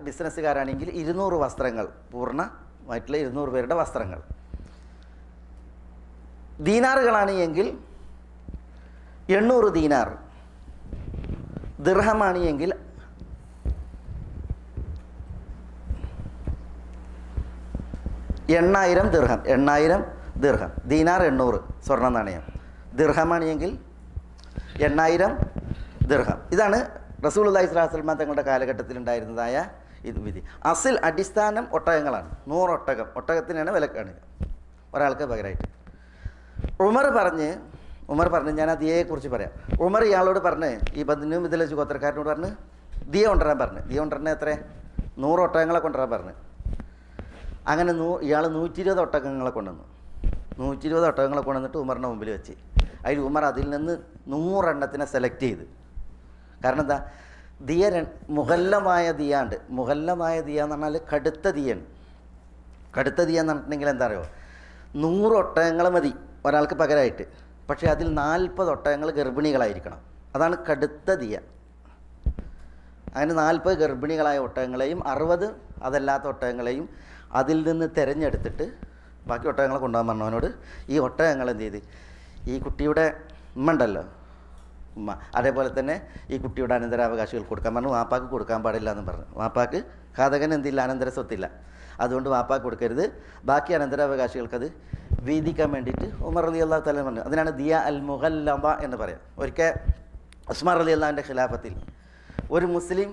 ബിസിനസ്സുകാരാണെങ്കിൽ 200 വസ്ത്രങ്ങൾ, പൂർണ്ണമായിട്ടുള്ള 200 പേരുടെ വസ്ത്രങ്ങൾ. ദീനാറുകളാണ് എങ്കിൽ 800 ദീനാർ. ദിർഹമാണ് എങ്കിൽ 8000 ദിർഹം. ദീനാർ 800 സ്വർണ്ണ നാണയം. ദിർഹമാണ് എങ്കിൽ 8000 ദിർഹം. ഇതാണ് റസൂലുള്ളാഹി സ്വല്ലല്ലാഹു അലൈഹി വസല്ലം തങ്ങളുടെ കാലഘട്ടത്തിലുണ്ടായിരുന്നതായ ഇത് വിധി. അടിസ്ഥാനം ഒട്ടകങ്ങളാണ്. 100 ഒട്ടകത്തിനാണ് വിലക്കാണ് ഒരാൾക്ക് പകരമായിട്ട്. ഉമർ പറഞ്ഞ് ഞാൻ ആ ദിയയെക്കുറിച്ച് പറയാം. ഉമർ ഇയാളോട് പറഞ്ഞ്, ഈ ബനു മിദ്ലജ് ഗോത്രക്കാരനോട് പറഞ്ഞ് ദിയ കൊണ്ടുവരാൻ പറഞ്ഞു. ദിയ കൊണ്ടുവരണ എത്ര? 100 ഒട്ടകങ്ങളെ കൊണ്ടുവരാൻ പറഞ്ഞു. അങ്ങനെ ഇയാൾ 120 ഒട്ടകങ്ങളെ കൊണ്ടുവന്നു. 120 ഒട്ടകങ്ങളെ കൊണ്ടുവന്നിട്ട് ഉമറിൻ്റെ മുമ്പിൽ വെച്ച്. അതിൽ ഉമർ അതിൽ നിന്ന് 100 എണ്ണത്തിനെ സെലക്ട് ചെയ്ത്. കാരണം എന്താ? ദിയ മുഹല്ലമായ ദിയാണ്ട്. മുഹല്ലമായ ദിയ എന്ന് പറഞ്ഞാൽ കടുത്ത ദിയാണ്. കടുത്ത ദിയ എന്ന് പറഞ്ഞിട്ടുണ്ടെങ്കിൽ എന്താ അറിയോ? 100 ഒട്ടകങ്ങൾ മതി ഒരാൾക്ക് പകരമായിട്ട്. പക്ഷേ അതിൽ 40 ഒട്ടകങ്ങൾ ഗർഭിണികളായിരിക്കണം. അതാണ് കടുത്ത ദിയ. അങ്ങനെ 40 ഗർഭിണികളായ ഒട്ടകങ്ങളെയും 60 അതല്ലാത്ത ഒട്ടകങ്ങളെയും അതിൽ നിന്ന് തിരഞ്ഞെടുത്തിട്ട് ബാക്കി ഒട്ടകങ്ങളെ കൊണ്ടുപോകാൻ പറഞ്ഞവനോട് ഈ ഒട്ടകങ്ങൾ എന്ത് ചെയ്ത്, ഈ കുട്ടിയുടെ ഉമ്മ അതേപോലെ തന്നെ ഈ കുട്ടിയുടെ അനന്തരാവകാശികൾ കൊടുക്കാൻ പറഞ്ഞു. വാപ്പാക്ക് കൊടുക്കാൻ പാടില്ല എന്ന് പറഞ്ഞു. വാപ്പാക്ക് ഘാതകൻ എന്തില്ല, അനന്തര സ്വത്തില്ല. അതുകൊണ്ട് വാപ്പാക്ക് കൊടുക്കരുത്. ബാക്കി അനന്തരാവകാശികൾക്കത് വീതിക്കാൻ വേണ്ടിയിട്ട് ഉമർ റളിയല്ലാഹു തആല പറഞ്ഞു. അതിനാണ് ദിയ അൽ മുഗല്ലബ എന്ന് പറയാം. ഒരിക്കൽ ഉസ്മാൻ റളിയല്ലാഹുവിൻ്റെ ഖിലാഫത്തിൽ ഒരു മുസ്ലിം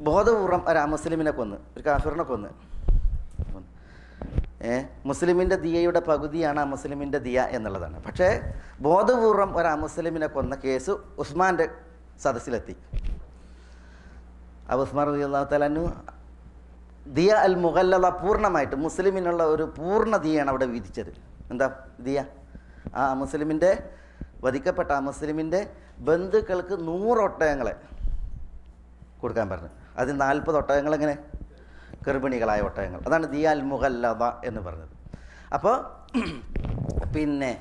ബോധപൂർവം ഒരു അമുസ്ലിമിനെ കൊന്ന്, ഒരു കാഫിറിനെ കൊന്ന്. മുസ്ലിമിൻ്റെ ദിയയുടെ പകുതിയാണ് അമുസ്ലിമിൻ്റെ ദിയ എന്നുള്ളതാണ്. പക്ഷേ ബോധപൂർവം ഒരു അമുസ്ലിമിനെ കൊന്ന കേസ് ഉസ്മാൻ്റെ സദസ്സിലെത്തി. ഉസ്മാൻ റളിയല്ലാഹു തആല അൻഹു ദിയ അൽ മുഗല്ലബ പൂർണ്ണമായിട്ട് മുസ്ലിമിനുള്ള ഒരു പൂർണ്ണ ദിയാണ് അവിടെ വിധിച്ചത്. എന്താ ദിയ? ആ മുസ്ലിമിൻ്റെ വധിക്കപ്പെട്ട ആ മുസ്ലിമിൻ്റെ ബന്ധുക്കൾക്ക് 100 ഒട്ടകങ്ങളെ കൊടുക്കാൻ പറഞ്ഞു. അതിൽ 40 ഒട്ടകങ്ങളെങ്ങനെ ഗർഭിണികളായ ഒട്ടകങ്ങൾ. അതാണ് ദിയാൽ മുഗല്ലദ എന്ന് പറഞ്ഞത്. അപ്പോൾ പിന്നെ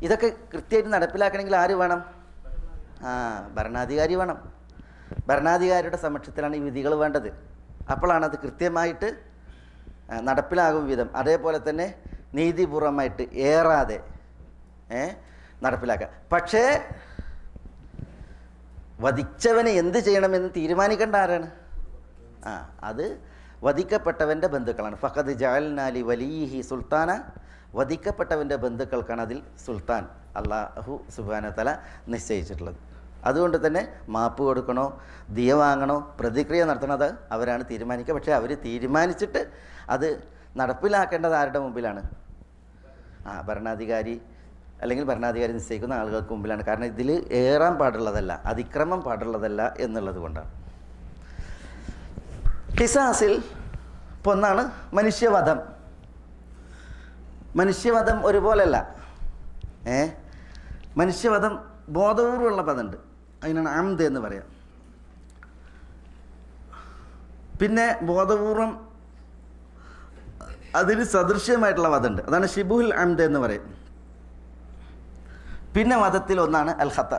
ഇതൊക്കെ കൃത്യമായിട്ട് നടപ്പിലാക്കണമെങ്കിൽ ആര് വേണം? ഭരണാധികാരി വേണം. ഭരണാധികാരിയുടെ സമക്ഷത്തിലാണ് ഈ വിധികൾ വേണ്ടത്. അപ്പോഴാണ് അത് കൃത്യമായിട്ട് നടപ്പിലാകും വിധം, അതേപോലെ തന്നെ നീതിപൂർവമായിട്ട് ഏറാതെ നടപ്പിലാക്കുക. പക്ഷേ വധിച്ചവന് എന്ത് ചെയ്യണമെന്ന് തീരുമാനിക്കേണ്ട ആരാണ്? അത് വധിക്കപ്പെട്ടവൻ്റെ ബന്ധുക്കളാണ്. ഫഖദ് ജഅൽനാ ലി വലിയിഹി സുൽത്താന, വധിക്കപ്പെട്ടവൻ്റെ ബന്ധുക്കൾക്കാണ് അതിൽ സുൽത്താൻ അല്ലാഹു സുബ്ഹാനഹു വ തആല നിശ്ചയിച്ചിട്ടുള്ളത്. അതുകൊണ്ട് തന്നെ മാപ്പ് കൊടുക്കണോ, ദിയ വാങ്ങണോ, പ്രതിക്രിയ നടത്തണത് അവരാണ് തീരുമാനിക്കുക. പക്ഷേ അവർ തീരുമാനിച്ചിട്ട് അത് നടപ്പിലാക്കേണ്ടത് ആരുടെ മുമ്പിലാണ്? ഭരണാധികാരി അല്ലെങ്കിൽ ഭരണാധികാരി നിശ്ചയിക്കുന്ന ആളുകൾക്ക് മുമ്പിലാണ്. കാരണം ഇതിൽ ഏറാൻ പാടുള്ളതല്ല, അതിക്രമം പാടുള്ളതല്ല എന്നുള്ളത് കൊണ്ടാണ്. ഖിസാസിൽ ഇപ്പോൾ ഒന്നാണ് മനുഷ്യവധം. മനുഷ്യവധം ഒരുപോലല്ല. മനുഷ്യവധം ബോധപൂർവമുള്ള പദമുണ്ട്, അതിനാണ് അംദ് എന്ന് പറയാം. പിന്നെ ബോധപൂർവം അതിന് സദൃശ്യമായിട്ടുള്ള വധമുണ്ട്, അതാണ് ഷിബുൽ അംദ് എന്ന് പറയും. പിന്നെ വധത്തിൽ ഒന്നാണ് അൽ ഖത,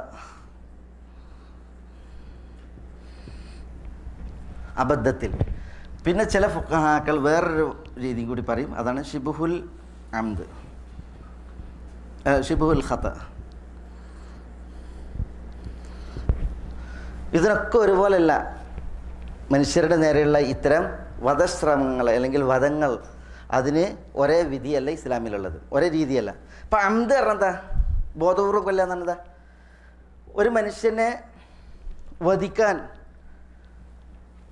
അബദ്ധത്തിൽ. പിന്നെ ചില ഫുഖഹാക്കൾ വേറൊരു രീതി കൂടി പറയും, അതാണ് ഷിബുൽ അംദ്, ഷിബുൽ ഖത. ഇതിനൊക്കെ ഒരുപോലെയല്ല മനുഷ്യരുടെ നേരെയുള്ള ഇത്തരം വധശ്രമങ്ങൾ അല്ലെങ്കിൽ വധങ്ങൾ, അതിന് ഒരേ വിധിയല്ല ഇസ്ലാമിലുള്ളത്, ഒരേ രീതിയല്ല. ഇപ്പം അംദ് പറഞ്ഞെന്താ? ബോധപൂർവ്വം കൊല്ലുക എന്നുള്ളതാ. ഒരു മനുഷ്യനെ വധിക്കാൻ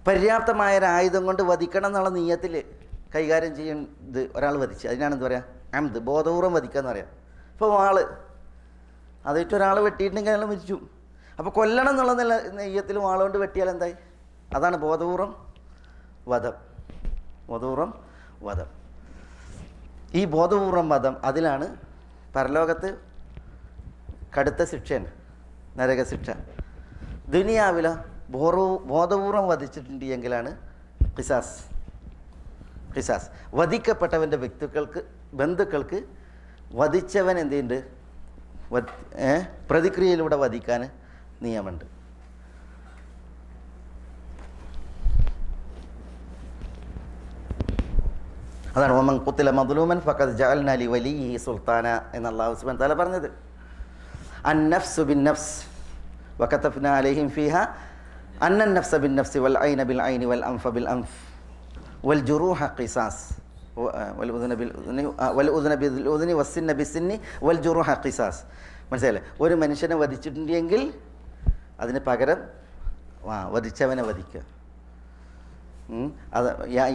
പര്യാപ്തമായ ഒരു ആയുധം കൊണ്ട് വധിക്കണം എന്നുള്ള നീയത്തിൽ കൈകാര്യം ചെയ്യുന്നത് ഒരാൾ വധിച്ച്, അതിനാണ് എന്താ പറയുക? അംദ്, ബോധപൂർവ്വം വധിക്കുക എന്ന് പറയാം. ഇപ്പോൾ വാള് അതായിട്ട് ഒരാൾ വെട്ടിയിട്ടുണ്ടെങ്കിൽ അയാൾ മരിച്ചു. അപ്പോൾ കൊല്ലണം എന്നുള്ള നെയ്യത്തിൽ വാളുകൊണ്ട് വെട്ടിയാൽ എന്തായി? അതാണ് ബോധപൂർവം വധം. ബോധപൂർവം വധം. ഈ ബോധപൂർവം വധം, അതിലാണ് പരലോകത്ത് കടുത്ത ശിക്ഷയാണ്, നരകശിക്ഷ. ദുനിയാവിലോ ബോധപൂർവം വധിച്ചിട്ടുണ്ട് എങ്കിലാണ് ഖിസാസ്. ഖിസാസ് വധിക്കപ്പെട്ടവൻ്റെ ബന്ധുക്കൾക്ക് വധിച്ചവൻ എന്ത് ചെയ്യുന്നുണ്ട്? പ്രതിക്രിയയിലൂടെ വധിക്കാൻ നിയമമുണ്ട്. അതാണ് വമൻ ഖുതില മദ്ലൂമൻ ഫഖദ് ജഅൽനാ ലി വലിയിഹി സുൽത്താന എന്ന് അല്ലാഹു സുബ്ഹാനഹു വ തആല പറഞ്ഞത്. അൻ-നഫ്സു ബിൻ-നഫ്സ് വകതഫ്നാ അലൈഹിം ഫീഹാ അന്ന അൻ-നഫ്സ ബിൻ-നഫ്സി വൽ-ഐന ബിൽ-ഐനി വൽ-അൻഫ ബിൽ-അൻഫ് വൽ-ജുറൂഹ ഖിസാസ് വൽ-ഉദ്ന ബിൽ-ഉദ്നി വസ്സിന്ന ബിസ്സിന്നി വൽ-ജുറൂഹ ഖിസാസ്. മനസ്സിലായില്ലേ? ഒരു മനുഷ്യനെ വധിച്ചിട്ടുണ്ടെങ്കിൽ അതിന് പകരം വധിച്ചവനെ വധിക്കുക. അത്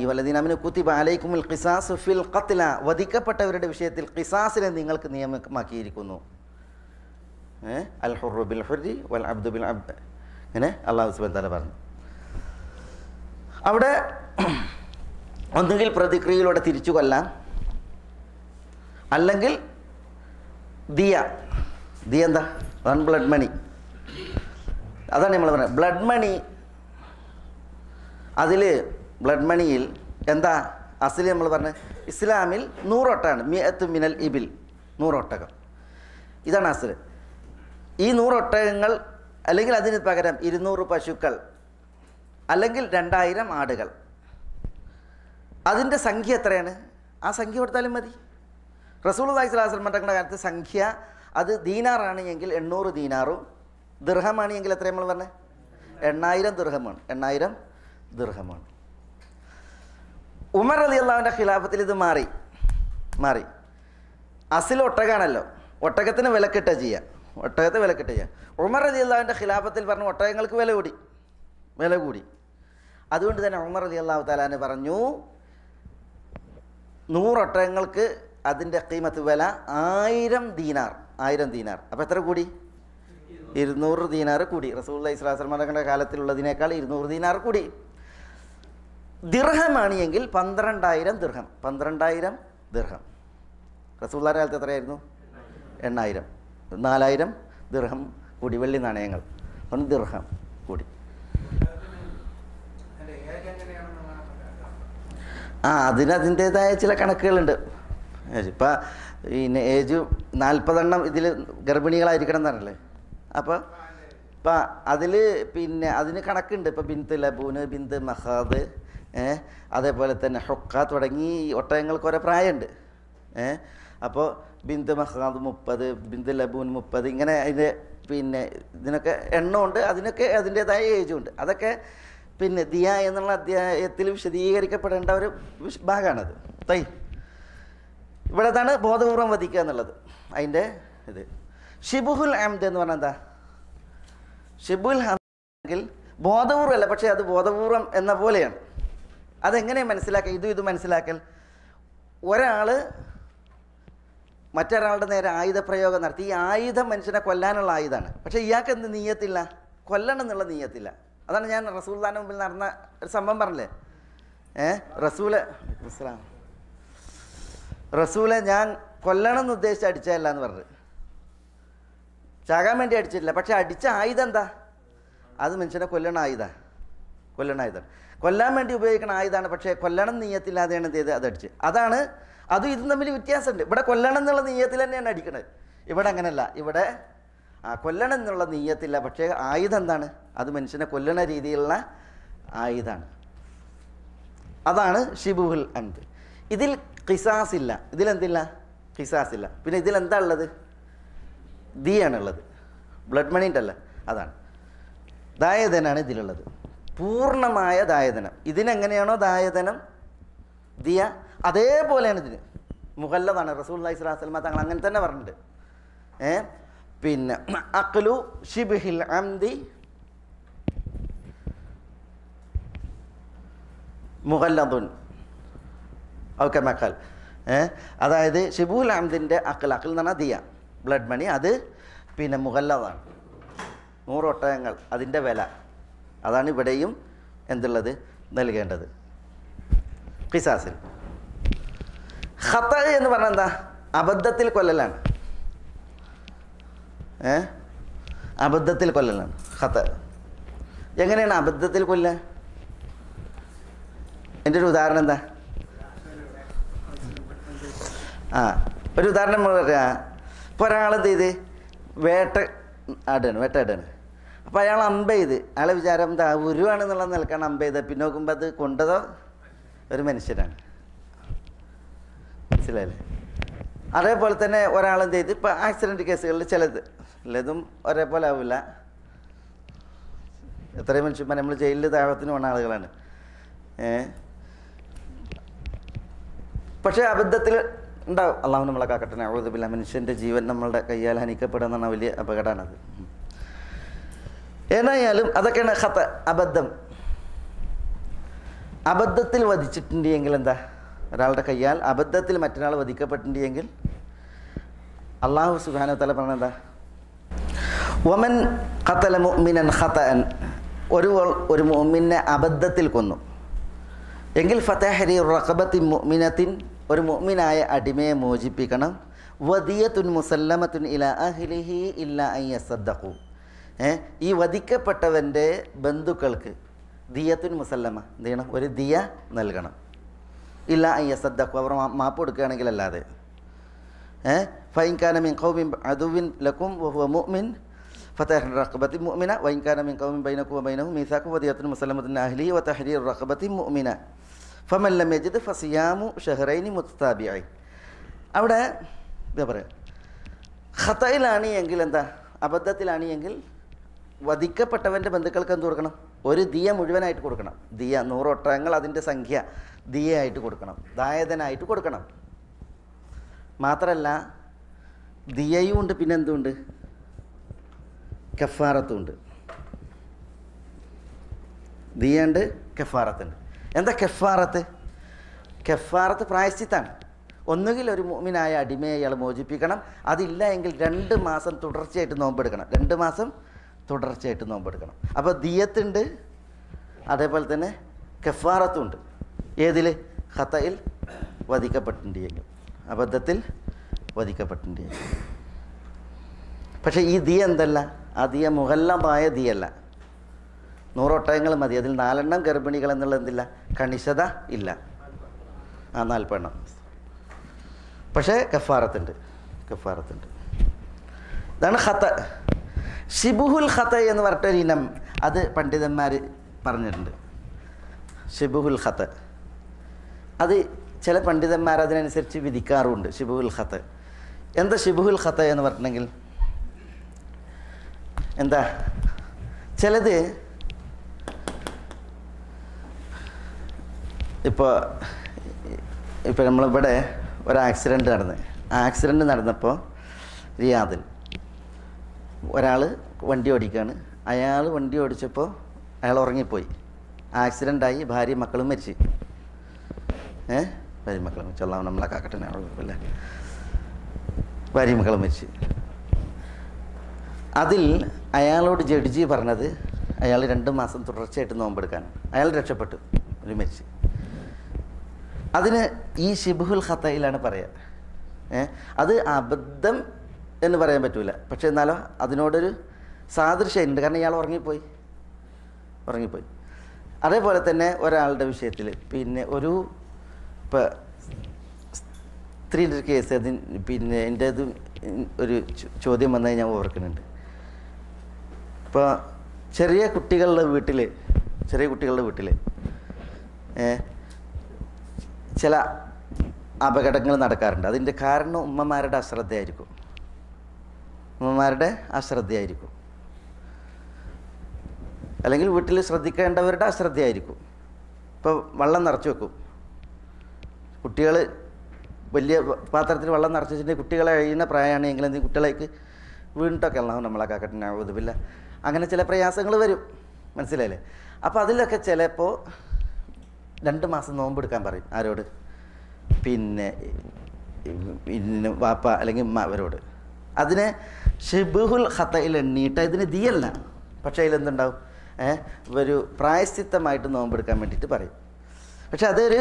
വലദീന കുതിബ അലൈക്കുമുൽ ഖിസാസു ഫിൽ ഖത്ല, വധിക്കപ്പെട്ടവരുടെ വിഷയത്തിൽ ഖിസാസിനെ നിങ്ങൾക്ക് നിയമമാക്കിയിരിക്കുന്നു. അൽ ഹുറു ബിൽ ഹുരി വൽ അബ്ദു ബിൽ അബ്ദ്, ഇങ്ങനെ അല്ലാഹു സുബ്ഹാനഹു വ തആല പറഞ്ഞു. അവിടെ ഒന്നുകിൽ പ്രതിക്രിയയിലൂടെ തിരിച്ചു കൊല്ലാൻ, അല്ലെങ്കിൽ ദിയ. ദിയ എന്താ? അതാണ് ബ്ലഡ് മണി. അതാണ് നമ്മൾ പറയുന്നത് ബ്ലഡ് മണി. അതിൽ ബ്ലഡ് മണിയിൽ എന്താ അസിൽ? നമ്മൾ പറഞ്ഞത് ഇസ്ലാമിൽ 100 ഒട്ടകമാണ്. മിഅത്തു മിനൽ ഇബിൽ, 100 ഒട്ടകം. ഇതാണ് അസിൽ. ഈ 100 ഒട്ടകങ്ങൾ അല്ലെങ്കിൽ അതിന് പകരം 200 പശുക്കൾ അല്ലെങ്കിൽ 2000 ആടുകൾ. അതിൻ്റെ സംഖ്യ എത്രയാണ്? ആ സംഖ്യ കൊടുത്താലും മതി. റസൂലുള്ളാഹി സ്വല്ലല്ലാഹു അലൈഹി വസല്ലം തങ്ങളുടെ കാലത്ത് സംഖ്യ അത് ദീനാറാണ് എങ്കിൽ 800 ദീനാറും, ദിർഹമാണ് എങ്കിൽ എത്ര നമ്മൾ പറഞ്ഞത്? 8000 ദിർഹമാണ്. 8000 ദിർഹമാണ്. ഉമർ റളിയല്ലാഹുവിൻ്റെ ഖിലാഫത്തിൽ ഇത് മാറി. അസിൽ ഒട്ടകാണല്ലോ, ഒട്ടകത്തിന് വിലക്കിട്ട ചെയ്യുക, ഒട്ടകത്തെ വിലക്കിട്ട ചെയ്യുക. ഉമർ റളിയല്ലാഹുവിൻ്റെ ഖിലാഫത്തിൽ പറഞ്ഞു ഒട്ടകങ്ങൾക്ക് വില കൂടി. അതുകൊണ്ട് തന്നെ ഉമർ റളിയല്ലാഹു തആല പറഞ്ഞു 100 ഒട്ടകങ്ങൾക്ക് അതിൻ്റെ ഖീമത്ത് വില 1000 ദീനാർ. അപ്പോൾ എത്ര കൂടി? 200 ദീനാർ കൂടി. റസൂലുള്ളാഹി സ്വല്ലല്ലാഹു അലൈഹി വസല്ലം കാലത്തിലുള്ളതിനേക്കാൾ 200 ദീനാർ കൂടി. ദിർഹമാണ് എങ്കിൽ 12000 ദിർഹം. 12000 ദിർഹം. റസൂലുള്ളാഹിയുടെ കാലത്ത് എത്രയായിരുന്നു? 8000. 4000 ദിർഹം കൂടി, വെള്ളി നാണയങ്ങൾ. 1 ദിർഹം കൂടി. അതിൻ്റേതായ ചില കണക്കുകളുണ്ട്. ഇപ്പം പിന്നെ ഏജ് 40 ഇതിൽ ഗർഭിണികളായിരിക്കണം എന്നറിയില്ലേ. അപ്പോൾ ഇപ്പം അതിൽ പിന്നെ അതിന് കണക്കുണ്ട്. ഇപ്പോൾ ബിന്ത് ലബൂന്, ബിന്ത് മഹാദ്, അതേപോലെ തന്നെ ഹൊക്ക തുടങ്ങി ഒട്ടകങ്ങൾക്ക് ഓരോ പ്രായമുണ്ട്. അപ്പോൾ ബിന്ത് മഹാദ് 30, ബിന്ത് ലബൂൻ 30, ഇങ്ങനെ അതിൻ്റെ പിന്നെ ഇതിനൊക്കെ എണ്ണമുണ്ട്. അതിനൊക്കെ അതിൻ്റേതായ ഏജുണ്ട്. അതൊക്കെ പിന്നെ ദിയ എന്നുള്ള അധ്യായത്തിൽ വിശദീകരിക്കപ്പെടേണ്ട ഒരു ഭാഗമാണത്. ഇവിടെ അതാണ് ബോധപൂർവം വധിക്കുക എന്നുള്ളത്. അതിൻ്റെ ഇത് ഷിബുഹുൽ അംദ് എന്ന് പറഞ്ഞാൽ എന്താ? ഷിബുൽ ഹംദെങ്കിൽ ബോധപൂർവമല്ല, പക്ഷേ അത് ബോധപൂർവം എന്ന പോലെയാണ്. അതെങ്ങനെ മനസ്സിലാക്കുക? ഇത് മനസ്സിലാക്കൽ, ഒരാൾ മറ്റൊരാളുടെ നേരെ ആയുധപ്രയോഗം നടത്തി. ഈ ആയുധം മനുഷ്യനെ കൊല്ലാനുള്ള ആയുധമാണ്. പക്ഷേ ഇയാൾക്ക് എന്ത് നീയത്തില്ല? കൊല്ലണം എന്നുള്ള നീയത്തില്ല. അതാണ് ഞാൻ റസൂലുള്ളാഹിന്റെ മുമ്പിൽ നടന്ന ഒരു സംഭവം പറഞ്ഞില്ലേ. റസൂലെ ഞാൻ കൊല്ലണം എന്ന് ഉദ്ദേശിച്ച് അടിച്ചതല്ല എന്ന് പറഞ്ഞു. ചാകാൻ വേണ്ടി അടിച്ചിട്ടില്ല. പക്ഷെ അടിച്ച ആയുധം എന്താ? അത് മനുഷ്യനെ കൊല്ലണ ആയുധമാണ്. കൊല്ലാൻ വേണ്ടി ഉപയോഗിക്കുന്ന ആയുധമാണ്. പക്ഷേ കൊല്ലണം നീയത്തില്ലാതെയാണ് എന്ത് ചെയ്ത് അതടിച്ച്. അതാണ് ഇതും തമ്മിൽ വ്യത്യാസമുണ്ട്. ഇവിടെ കൊല്ലണം എന്നുള്ള നീയത്തിൽ തന്നെയാണ് അടിക്കുന്നത്. ഇവിടെ അങ്ങനെയല്ല. ഇവിടെ കൊല്ലണം എന്നുള്ള നീയത്തില്ല, പക്ഷേ ആയുധം എന്താണ്? അത് മനുഷ്യനെ കൊല്ലണ രീതിയിലുള്ള ആയുധമാണ്. അതാണ് ഷിബുഹുൽ അംദ്. ഇതിൽ ഖിസാസ് ഇല്ല. ഇതിലെന്തില്ല? ഖിസാസ് ഇല്ല. പിന്നെ ഇതിലെന്താ ഉള്ളത്? ദിയാണുള്ളത്. ബ്ലഡ് മണീൻ്റെ അല്ല, അതാണ് ദായധനാണ് ഇതിലുള്ളത്. പൂർണ്ണമായ ദായധനം. ഇതിനെങ്ങനെയാണോ ദായധനം ദിയ, അതേപോലെയാണ് ഇതിന്. മുഹല്ലതാണ്. റസൂലുള്ളാഹി സ്വല്ലല്ലാഹു അലൈഹി വസല്ലം തങ്ങൾ അങ്ങനെ തന്നെ പറഞ്ഞിട്ടുണ്ട്. പിന്നെ അഖ്ലു ഷിബ്ഹിൽ അംദി മുഹല്ലദുൻ ഔ കമാ ഖാൽ. അതായത് ഷിബുൽ അംദിൻ്റെ അഖിൽ എന്ന് പറഞ്ഞാൽ ദിയ, ബ്ലഡ് മണി. അത് പിന്നെ മുഹല്ലദാണ്. 100 ഒട്ടകങ്ങൾ അതിൻ്റെ വില. അതാണ് ഇവിടെയും എന്തുള്ളത്? നൽകേണ്ടത് ഖിസാസിൽ. ഖത എന്ന് പറഞ്ഞാൽ എന്താ? അബദ്ധത്തിൽ കൊല്ലലാണ്. അബദ്ധത്തിൽ കൊല്ലലാണ് ഖത. എങ്ങനെയാണ് അബദ്ധത്തിൽ കൊല്ലുക? എൻ്റെ ഒരു ഉദാഹരണം എന്താ? ഒരു ഉദാഹരണം പറയാം. ഇപ്പോൾ ഒരാളെന്ത് ചെയ്ത് വേട്ടയാടാണ്. അപ്പോൾ അയാൾ അമ്പ് ചെയ്ത്, അയാളെ വിചാരം എന്താ? ഉരുവാണെന്നുള്ള നിലക്കാണ് അമ്പ് ചെയ്തത്. പിന്നെ നോക്കുമ്പോൾ അത് കൊണ്ടതോ ഒരു മനുഷ്യനാണ്. മനസ്സിലായില്ലേ? അതേപോലെ തന്നെ ഒരാളെന്ത് ചെയ്ത്, ഇപ്പോൾ ആക്സിഡൻറ്റ് കേസുകളിൽ ചിലതും ഒരേപോലെ ആവില്ല. എത്രയും മനുഷ്യന്മാർ നമ്മൾ ജയിലിൽ ദാവത്തിന് വന്ന ആളുകളാണ്. പക്ഷേ അബദ്ധത്തിൽ ഉണ്ടാവും. അള്ളാഹു നമ്മളെ കാക്കട്ടെ. ഔദുബില്ലാ. മനുഷ്യൻ്റെ ജീവൻ നമ്മളുടെ കയ്യാൽ ഹനിക്കപ്പെടുന്ന വലിയ അപകടമാണത്. ഏതായാലും അതൊക്കെയാണ് ഖത, അബദ്ധം. അബദ്ധത്തിൽ വധിച്ചിട്ടുണ്ടെങ്കിൽ എന്താ? ഒരാളുടെ കയ്യാൽ അബദ്ധത്തിൽ മറ്റൊരാൾ വധിക്കപ്പെട്ടിട്ടുണ്ടെങ്കിൽ അള്ളാഹു സുബ്ഹാനഹു വ തആല പറഞ്ഞ എന്താ? വമൻ ഖതല മുഅ്മിനൻ ഖതഅൻ, ഒരു മുഅ്മിനെ അബദ്ധത്തിൽ കൊന്നു എങ്കിൽ ഫതഹരീറു റഖബത്തി മുഅ്മിനത്തിൻ, ഒരു മുഅ്മിനായ അടിമയെ മോചിപ്പിക്കണം. വദിയത്തുൻ മുസല്ലമത്തുൻ ഇലാ അഹ്ലിഹി ഇല്ലാ അൻ യസദ്ദഖു, ഈ വധിക്കപ്പെട്ടവൻ്റെ ബന്ധുക്കൾക്ക് ദിയത്തുൻ മുസല്ലമ എന്ത് ചെയ്യണം? ഒരു ദിയ നൽകണം. ഇല്ലാ അൻ യസദ്ദഖു, അവർ മാപ്പ് കൊടുക്കുകയാണെങ്കിൽ അല്ലാതെ. ഫൈൻ കാന മിൻ ഖൗമിൻ അദുവിൻ ലക്കും വഹുവ മുഅ്മിൻ ഫതഹരീറു റഖബത്തി മുഅ്മിന വൈൻ കാന മിൻ ഖൗമിൻ ബൈനക്കും വബൈനഹും മീസാഖുൻ വദിയത്തുൻ മുസല്ലമത്തുൻ അഹ്ലിഹി വതഹരീറു റഖബത്തി മുഅ്മിന ഫമൻ ലം യജിദ് ഫസിയാമു ഷഹ്റൈനി മുതതാബിഈൻ. അവിടെ എന്താ പറയുക? ഖതയിലാണ് എങ്കിൽ എന്താ? അബദ്ധത്തിലാണ് എങ്കിൽ വധിക്കപ്പെട്ടവൻ്റെ ബന്ധുക്കൾക്ക് എന്ത് കൊടുക്കണം? ഒരു ദിയ മുഴുവനായിട്ട് കൊടുക്കണം. ദിയ 100 ഒട്ടകങ്ങൾ അതിൻ്റെ സംഖ്യ ദിയയായിട്ട് കൊടുക്കണം, ദായധനായിട്ട് കൊടുക്കണം. മാത്രമല്ല ദിയയും ഉണ്ട്, പിന്നെ എന്തുണ്ട്? കഫാറത്തും ഉണ്ട്. ദിയ ഉണ്ട്, കഫാറത്തുണ്ട്. എന്താ കഫാറത്ത്? കഫാറത്ത് പ്രായശ്ചിത്താണ്. ഒന്നുകിൽ ഒരു മുഅ്മിനായ അടിമയെ അയാൾ മോചിപ്പിക്കണം. അതില്ല എങ്കിൽ 2 മാസം തുടർച്ചയായിട്ട് നോമ്പെടുക്കണം. 2 മാസം തുടർച്ചയായിട്ട് നോമ്പെടുക്കണം. അപ്പോൾ ദിയത്തുണ്ട്, അതേപോലെ തന്നെ കഫാറത്തും ഉണ്ട്. ഏതിൽ? ഖതയിൽ വധിക്കപ്പെട്ടിട്ടുണ്ടെങ്കിൽ, അബദ്ധത്തിൽ വധിക്കപ്പെട്ടിട്ടുണ്ടെങ്കിൽ. പക്ഷേ ഈ ദിയ എന്തല്ല? ആ ദിയ മുഹല്ലമായ ദിയല്ല. 100 ഒട്ടകങ്ങൾ മതി. അതിൽ 4 ഗർഭിണികൾ എന്നുള്ള എന്തില്ല? കണിശത ഇല്ല. ആ 40 എണ്ണം. പക്ഷേ കഫാറത്തുണ്ട്. ഇതാണ് ഖത. ഷിബുഹുൽ ഖത എന്ന് പറഞ്ഞിട്ടൊരു ഇനം അത് പണ്ഡിതന്മാർ പറഞ്ഞിട്ടുണ്ട്. ഷിബുഹുൽ ഖത അത് ചില പണ്ഡിതന്മാർ അതിനനുസരിച്ച് വിധിക്കാറുമുണ്ട്. ഷിബുഹുൽ ഖത എന്താ ഷിബുഹുൽ ഖത എന്ന് പറഞ്ഞിട്ടുണ്ടെങ്കിൽ എന്താ, ചിലത് ഇപ്പോൾ നമ്മളിവിടെ ഒരു ആക്സിഡൻറ്റ് നടന്ന്, ആ ആക്സിഡൻറ്റ് നടന്നപ്പോൾ റിയാദിൽ ഒരാൾ വണ്ടി ഓടിക്കുകയാണ്. അയാൾ വണ്ടി ഓടിച്ചപ്പോൾ അയാൾ ഉറങ്ങിപ്പോയി. ആക്സിഡൻ്റായി, ഭാര്യ മക്കളും മരിച്ച്. ഭാര്യ മക്കളും ചെല്ലാം നമ്മളെ കാക്കട്ടെ അല്ലേ, ഭാര്യ മക്കളും മരിച്ച്. അതിൽ അയാളോട് ജഡ്ജി പറഞ്ഞത് അയാൾ 2 മാസം തുടർച്ചയായിട്ട് നോമ്പെടുക്കാൻ. അയാൾ രക്ഷപ്പെട്ടു, ഒരു മരിച്ച്. അതിന് ഈ ഷിബുഹുൽ ഖതയിലാണ് പറയുക. അത് അബദ്ധം എന്ന് പറയാൻ പറ്റൂല, പക്ഷെ എന്നാലോ അതിനോടൊരു സാദൃശ്യമുണ്ട്. കാരണം ഇയാൾ ഉറങ്ങിപ്പോയി. അതേപോലെ തന്നെ ഒരാളുടെ വിഷയത്തിൽ പിന്നെ ഒരു ഇപ്പോൾ സ്ത്രീൻ്റെ ഒരു കേസ്, പിന്നെ എൻ്റെ ഇത് ഒരു ചോദ്യം വന്നത് ഞാൻ ഓർക്കുന്നുണ്ട്. ഇപ്പോൾ ചെറിയ കുട്ടികളുടെ വീട്ടിൽ ചില അപകടങ്ങൾ നടക്കാറുണ്ട്. അതിൻ്റെ കാരണം ഉമ്മമാരുടെ അശ്രദ്ധയായിരിക്കും. അല്ലെങ്കിൽ വീട്ടിൽ ശ്രദ്ധിക്കേണ്ടവരുടെ അശ്രദ്ധയായിരിക്കും. ഇപ്പോൾ വെള്ളം നിറച്ച് വെക്കും. കുട്ടികൾ വലിയ പാത്രത്തിൽ വെള്ളം നിറച്ച് വെച്ചിട്ടുണ്ടെങ്കിൽ കുട്ടികളെ കഴിയുന്ന പ്രായമാണെങ്കിൽ എന്തെങ്കിലും കുട്ടികളേക്ക് വീണിട്ടൊക്കെ അല്ലാഹു നമ്മളെ കാക്കട്ടെ ഔദുബില്ല, അങ്ങനെ ചില പ്രയാസങ്ങൾ വരും. മനസ്സിലായില്ലേ? അപ്പോൾ അതിലൊക്കെ ചിലപ്പോൾ 2 മാസം നോമ്പെടുക്കാൻ പറയും. ആരോട്? പിന്നെ വാപ്പ അല്ലെങ്കിൽ ഉമ്മ അവരോട്. അതിനെ ഷിബുഹുൽ ഖതയിൽ എണ്ണീട്ട് ഇതിന് ദിയല്ല, പക്ഷേ അതിലെന്തുണ്ടാവും, ഒരു പ്രായശ്ചിത്തമായിട്ട് നോമ്പെടുക്കാൻ വേണ്ടിയിട്ട് പറയും. പക്ഷെ അതൊരു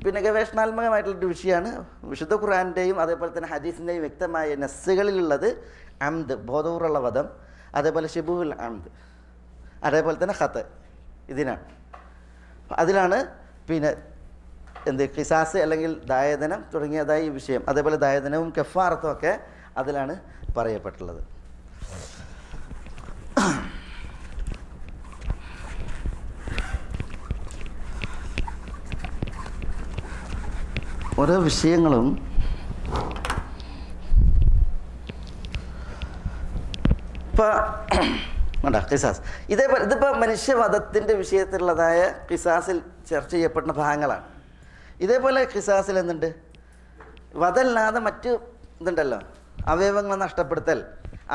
പിന്നെ ഗവേഷണാത്മകമായിട്ടുള്ളൊരു വിഷയമാണ്. വിശുദ്ധ ഖുർആൻ്റെയും അതേപോലെ തന്നെ ഹദീസിൻ്റെയും വ്യക്തമായ നസ്സുകളിലുള്ളത് അംദ്, ബോധപൂർവ്വമുള്ള വധം, അതേപോലെ ഷിബുഹുൽ അംദ്, അതേപോലെ തന്നെ ഖത, ഇതിനാണ്. അതിലാണ് പിന്നെ ഖിസാസ് അല്ലെങ്കിൽ ദായധനം തുടങ്ങിയതായ ഈ വിഷയം. അതേപോലെ ദായധനവും കഫാറത്തും ഒക്കെ അതിലാണ് പറയപ്പെട്ടുള്ളത്. ഓരോ വിഷയങ്ങളും ഇപ്പോൾ വേണ്ട ഖിസാസ് ഇതേപോലെ ഇതിപ്പോൾ മനുഷ്യവധത്തിൻ്റെ വിഷയത്തിലുള്ളതായ ഖിസാസിൽ ചർച്ച ചെയ്യപ്പെടുന്ന ഭാഗങ്ങളാണ്. ഇതേപോലെ ഖിസാസിൽ എന്തുണ്ട്, വധമല്ലാതെ മറ്റ് ഇതുണ്ടല്ലോ, അവയവങ്ങൾ നഷ്ടപ്പെടുത്തൽ,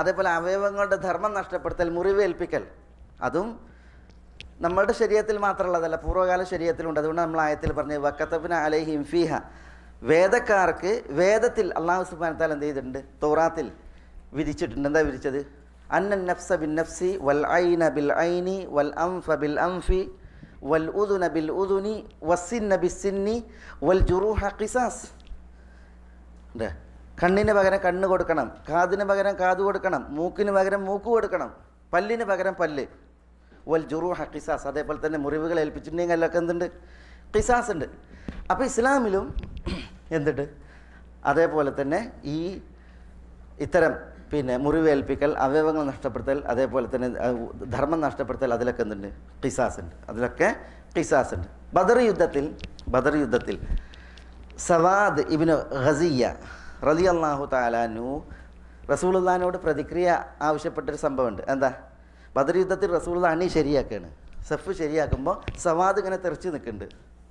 അതേപോലെ അവയവങ്ങളുടെ ധർമ്മം നഷ്ടപ്പെടുത്തൽ, മുറിവേൽപ്പിക്കൽ, അതും നമ്മളുടെ ശരീരത്തിൽ മാത്രമുള്ളതല്ല, പൂർവ്വകാല ശരീരത്തിലുണ്ട്. അതുകൊണ്ട് നമ്മൾ ആയത്തിൽ പറഞ്ഞ് വക്കതബ്ന അലൈഹിം ഫീഹ, വേദക്കാർക്ക് വേദത്തിൽ അല്ലാഹു സുബ്ഹാനഹു വ തആല എന്ത് ചെയ്തിട്ടുണ്ട്, തൗറാത്തിൽ വിധിച്ചിട്ടുണ്ട്. എന്താ വിധിച്ചത്? അന്നൻ നഫ്സ ബിൻ നഫ്സി വൽ ഐന ബിൽ ഐനി വൽ അൻഫ ബിൽ അൻഫി വൽ ഉദുന ബിൽ ഉദുനി വസ്സിന്ന ബിസ്സിന്നി വൽ ജുറൂഹ ഖിസാസ്. കണ്ണിന് പകരം കണ്ണ് കൊടുക്കണം, കാതിന് പകരം കാത് കൊടുക്കണം, മൂക്കിന് പകരം മൂക്ക് കൊടുക്കണം, പല്ലിന് പകരം പല്ല്. വൽ ജുറൂഹ ഖിസാസ്, അതേപോലെ തന്നെ മുറിവുകൾ ഏൽപ്പിച്ചിട്ടുണ്ടെങ്കിൽ അതിലൊക്കെ എന്തുണ്ട്, ഖിസാസ് ഉണ്ട്. അപ്പോൾ ഇസ്ലാമിലും എന്തുണ്ട്, അതേപോലെ തന്നെ ഈ ഇത്തരം പിന്നെ മുറിവേൽപ്പിക്കൽ, അവയവങ്ങൾ നഷ്ടപ്പെടുത്തൽ, അതേപോലെ തന്നെ ധർമ്മം നഷ്ടപ്പെടുത്തൽ, അതിലൊക്കെ എന്തുണ്ട്, ഖിസാസ് ഉണ്ട്. അതിലൊക്കെ ഖിസാസ് ഉണ്ട്. ബദർ യുദ്ധത്തിൽ സവാദ് ഇബ്നു ഖസിയ റളിയല്ലാഹു തആല അൻഹു റസൂലുള്ളാഹിനോട് പ്രതിക്രിയ ആവശ്യപ്പെട്ടൊരു സംഭവമുണ്ട്. എന്താ? ബദർ യുദ്ധത്തിൽ റസൂലുള്ളാഹി അണി ശരിയാക്കുകയാണ്. സഫ് ശരിയാക്കുമ്പോൾ സവാദ് ഇങ്ങനെ തെറിച്ച് നിൽക്കുന്നുണ്ട്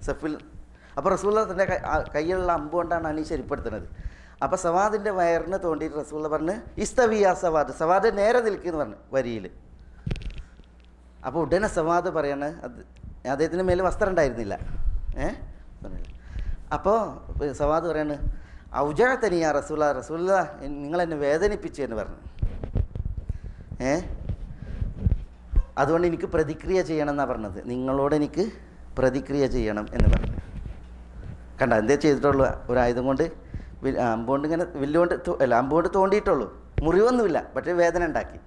സഫിൽ. അപ്പോൾ റസൂലുള്ളാഹി തൻ്റെ കയ്യിലുള്ള അമ്പ് കൊണ്ടാണ് അണി ശരിപ്പെടുത്തുന്നത്. അപ്പോൾ സവാദിൻ്റെ വയറിന് തോണ്ടിയിട്ട് റസൂലുള്ളാഹി പറഞ്ഞ് ഇസ്തവിയ സവാദ്, സവാദ് നേരെ നിൽക്കുമെന്ന് പറഞ്ഞു വരിയിൽ. അപ്പോൾ ഉടനെ സവാദ് പറയാണ്, അദ്ദേഹത്തിന് മേലെ വസ്ത്രം ഉണ്ടായിരുന്നില്ല. അപ്പോൾ സവാദ് പറയാണ് ഔജഅതനി യാ റസൂലുള്ളാഹി, നിങ്ങളെന്നെ വേദനിപ്പിച്ചു എന്ന് പറഞ്ഞു. അതുകൊണ്ട് എനിക്ക് പ്രതിക്രിയ ചെയ്യണം എന്നാണ് പറഞ്ഞത്. നിങ്ങളോട് എനിക്ക് പ്രതിക്രിയ ചെയ്യണം എന്ന് പറഞ്ഞു. കണ്ട എന്തേ ചെയ്തിട്ടുള്ളൂ, ഒരു ആയുധം കൊണ്ട് അമ്പുകൊണ്ട് ഇങ്ങനെ വില്ലുകൊണ്ട് അമ്പുകൊണ്ട് തോണ്ടിയിട്ടുള്ളൂ, മുറിവൊന്നുമില്ല, പക്ഷേ വേദന ഉണ്ടാക്കി.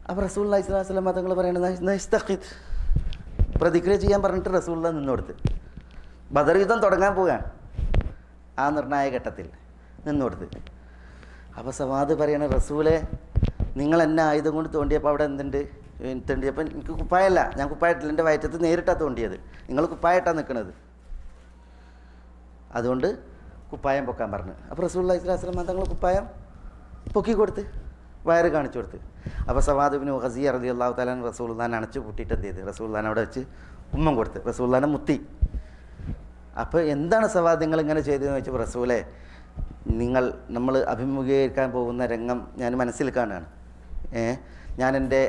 അപ്പോൾ റസൂലുള്ളാഹി സ്വല്ലല്ലാഹു അലൈഹി വസല്ലം തങ്ങൾ പറയുന്നത് പ്രതിക്രിയ ചെയ്യാൻ പറഞ്ഞിട്ട് റസൂലുള്ളാഹി നിന്നോടുത്ത് ബദർ യുദ്ധം തുടങ്ങാൻ പോവുകയാണ്. ആ നിർണായക ഘട്ടത്തിൽ നിന്നുകൊടുത്ത്. അപ്പോൾ സവാദ് പറയണ റസൂലെ, നിങ്ങൾ എന്നെ ആയുധം കൊണ്ട് തോണ്ടിയപ്പോൾ അവിടെ എന്തുണ്ട്? തോണ്ടിയപ്പോൾ എനിക്ക് കുപ്പായല്ല, ഞാൻ കുപ്പായിട്ടില്ല, എൻ്റെ വയറ്റത്ത് നേരിട്ടാണ് തോണ്ടിയത്, നിങ്ങൾ കുപ്പായിട്ടാണ് നിൽക്കുന്നത്, അതുകൊണ്ട് കുപ്പായം പൊക്കാൻ പറഞ്ഞു. അപ്പോൾ റസൂലുള്ളാഹി സ്വല്ലല്ലാഹു അലൈഹി വസല്ലം തങ്ങൾ കുപ്പായം പൊക്കി കൊടുത്ത്, വയറ് കാണിച്ചു കൊടുത്ത്. അപ്പോൾ സവാദ് ഇബ്നു ഖസിയ റളിയല്ലാഹു തആല റസൂലുള്ളാഹിനെ അണച്ചു പൂട്ടിയിട്ട് എന്ത് ചെയ്ത് റസൂലുള്ളാഹിനെ അവിടെ വെച്ച് ഉമ്മം കൊടുത്ത്, റസൂലുള്ളാഹിനെ മുത്തി. അപ്പോൾ എന്താണ് സവാദ് നിങ്ങൾ ഇങ്ങനെ ചെയ്തതെന്ന് വെച്ചപ്പോൾ, റസൂലെ, നമ്മൾ അഭിമുഖീകരിക്കാൻ പോകുന്ന രംഗം ഞാൻ മനസ്സിൽ കാണുകയാണ്. ഞാൻ എൻ്റെ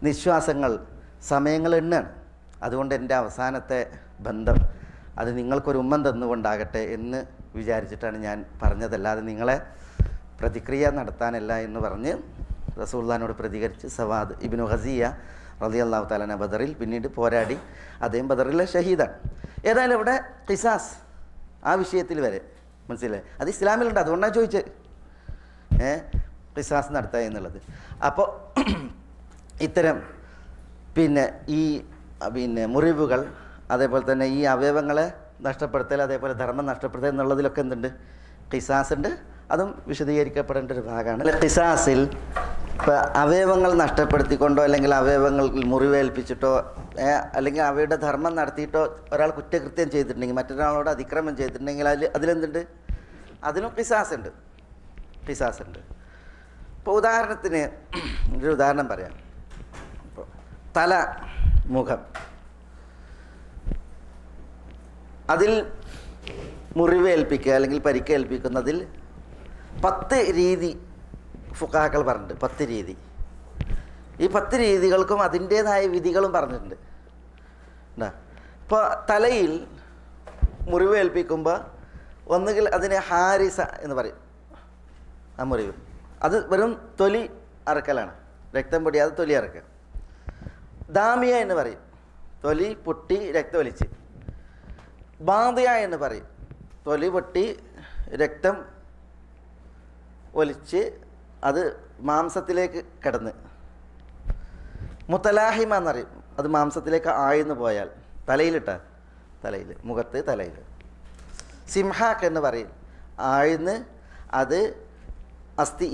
നിശ്വാസങ്ങൾ സമയങ്ങൾ എണ്ണാണ്, അതുകൊണ്ട് എൻ്റെ അവസാനത്തെ ബന്ധം അത് നിങ്ങൾക്കൊരു ഉമ്മം തന്നുകൊണ്ടാകട്ടെ എന്ന് വിചാരിച്ചിട്ടാണ് ഞാൻ പറഞ്ഞതല്ലാതെ നിങ്ങളെ പ്രതിക്രിയ നടത്താനല്ല എന്ന് പറഞ്ഞ് റസൂലുള്ളാഹിനോട് പ്രതികരിച്ച് സവാദ് ഇബ്നു ഖസിയ റളിയല്ലാഹു തആല ബദറിൽ പിന്നീട് പോരാടി അദ്ദേഹം ബദറിലെ ഷഹീദാണ്. ഏതായാലും ഇവിടെ ഖിസാസ് ആ വിഷയത്തിൽ വരെ മനസ്സിലായി, അത് ഇസ്ലാമിലുണ്ട്, അതുകൊണ്ടാണ് ചോദിച്ചത് ഖിസാസ് നടത്തുക എന്നുള്ളത്. അപ്പോൾ ഇത്തരം ഈ മുറിവുകൾ, അതേപോലെ തന്നെ ഈ അവയവങ്ങളെ നഷ്ടപ്പെടുത്തൽ, അതേപോലെ ധർമ്മം നഷ്ടപ്പെടുത്തൽ എന്നുള്ളതിലൊക്കെ എന്തുണ്ട്? ഖിസാസ് ഉണ്ട്. അതും വിശദീകരിക്കപ്പെടേണ്ട ഒരു ഭാഗമാണ്. ഖിസാസിൽ ഇപ്പോൾ അവയവങ്ങൾ നഷ്ടപ്പെടുത്തിക്കൊണ്ടോ അല്ലെങ്കിൽ അവയവങ്ങൾ മുറിവേൽപ്പിച്ചിട്ടോ അല്ലെങ്കിൽ അവയുടെ ധർമ്മം നടത്തിയിട്ടോ ഒരാൾ കുറ്റകൃത്യം ചെയ്തിട്ടുണ്ടെങ്കിൽ, മറ്റൊരാളോട് അതിക്രമം ചെയ്തിട്ടുണ്ടെങ്കിൽ അതിലെന്തുണ്ട്? അതിനും ഖിസാസ് ഉണ്ട്. ഇപ്പോൾ ഉദാഹരണത്തിന് ഒരു ഉദാഹരണം പറയാം. ഇപ്പോൾ തല, മുഖം, അതിൽ മുറിവേൽപ്പിക്കുക അല്ലെങ്കിൽ പരിക്കേൽപ്പിക്കുന്നതിൽ 10 രീതി ഫുഖഹാക്കൾ പറഞ്ഞിട്ടുണ്ട്. 10 രീതി. ഈ 10 രീതികൾക്കും അതിൻ്റേതായ വിധികളും പറഞ്ഞിട്ടുണ്ട്. ഇപ്പോൾ തലയിൽ മുറിവേൽപ്പിക്കുമ്പോൾ ഒന്നുകിൽ അതിനെ ഹാരിസ എന്ന് പറയും. ആ മുറിവ് അത് വെറും തൊലി അറക്കലാണ്, രക്തം പൊടിയാതെ തൊലി അറക്കുക. ദാമിയ എന്ന് പറയും, തൊലി പൊട്ടി രക്തമൊലിച്ച്. ബാദിയ എന്ന് പറയും, തൊലി പൊട്ടി രക്തം ഒലിച്ച് അത് മാംസത്തിലേക്ക് കിടന്ന്. മുത്തലാഹിമ എന്നറിയും, അത് മാംസത്തിലേക്ക് ആഴ്ന്നു പോയാൽ, തലയിൽ മുഖത്ത് തലയിൽ. സിംഹാക്ക് എന്ന് പറയും, ആഴ്ന്ന് അത്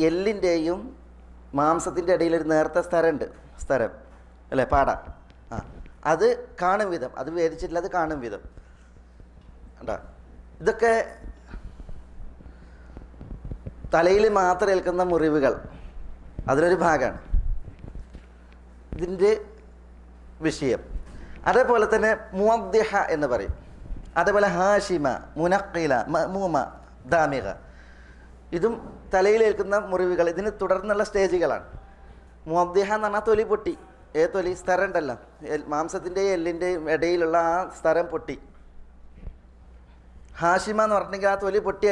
എല്ലിൻ്റെയും മാംസത്തിൻ്റെ ഇടയിലൊരു നേർത്ത സ്ഥലം അല്ലേ, പാട, അത് കാണും വിധം, അത് വേദിച്ചിട്ടില്ല, അത് കാണും വിധം. ഇതൊക്കെ തലയിൽ മാത്രം ഏൽക്കുന്ന മുറിവുകൾ, അതിലൊരു ഭാഗമാണ് ഇതിൻ്റെ വിഷയം. അതേപോലെ തന്നെ മുവദ്ദിഹ എന്ന് പറയും, അതേപോലെ ഹാഷിമ, മുനഖില, മഅ്മൂമ, ദാമിഗ. ഇതും തലയിലേൽക്കുന്ന മുറിവുകൾ. ഇതിന് തുടർന്നുള്ള സ്റ്റേജുകളാണ്. മുവദ്ദിഹ എന്ന് പറഞ്ഞാൽ തൊലി പൊട്ടി, തൊലി സ്ഥലം ഉണ്ടല്ലോ, മാംസത്തിൻ്റെയും എല്ലിൻ്റെയും ഇടയിലുള്ള ആ സ്ഥലം പൊട്ടി. ഹാഷിമ എന്ന് പറഞ്ഞിട്ടുണ്ടെങ്കിൽ ആ തൊലി പൊട്ടി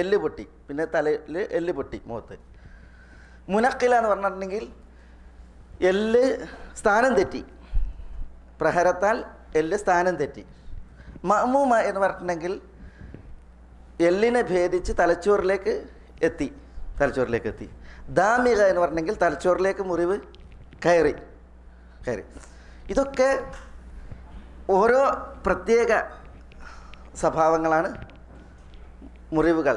എല്ല് പൊട്ടി, പിന്നെ തലയിൽ എല്ല് പൊട്ടി മുഖത്ത്. മുനഖില എന്ന് പറഞ്ഞിട്ടുണ്ടെങ്കിൽ എല്ല് സ്ഥാനം തെറ്റി, പ്രഹരത്താൽ എല്ല് സ്ഥാനം തെറ്റി. മഅ്മൂമ എന്ന് പറഞ്ഞിട്ടുണ്ടെങ്കിൽ എല്ലിനെ ഭേദിച്ച് തലച്ചോറിലേക്ക് എത്തി. ദാമിക എന്ന് പറഞ്ഞിട്ടുണ്ടെങ്കിൽ തലച്ചോറിലേക്ക് മുറിവ് കയറി. ഇതൊക്കെ ഓരോ പ്രത്യേക സ്വഭാവങ്ങളാണ് മുറിവുകൾ.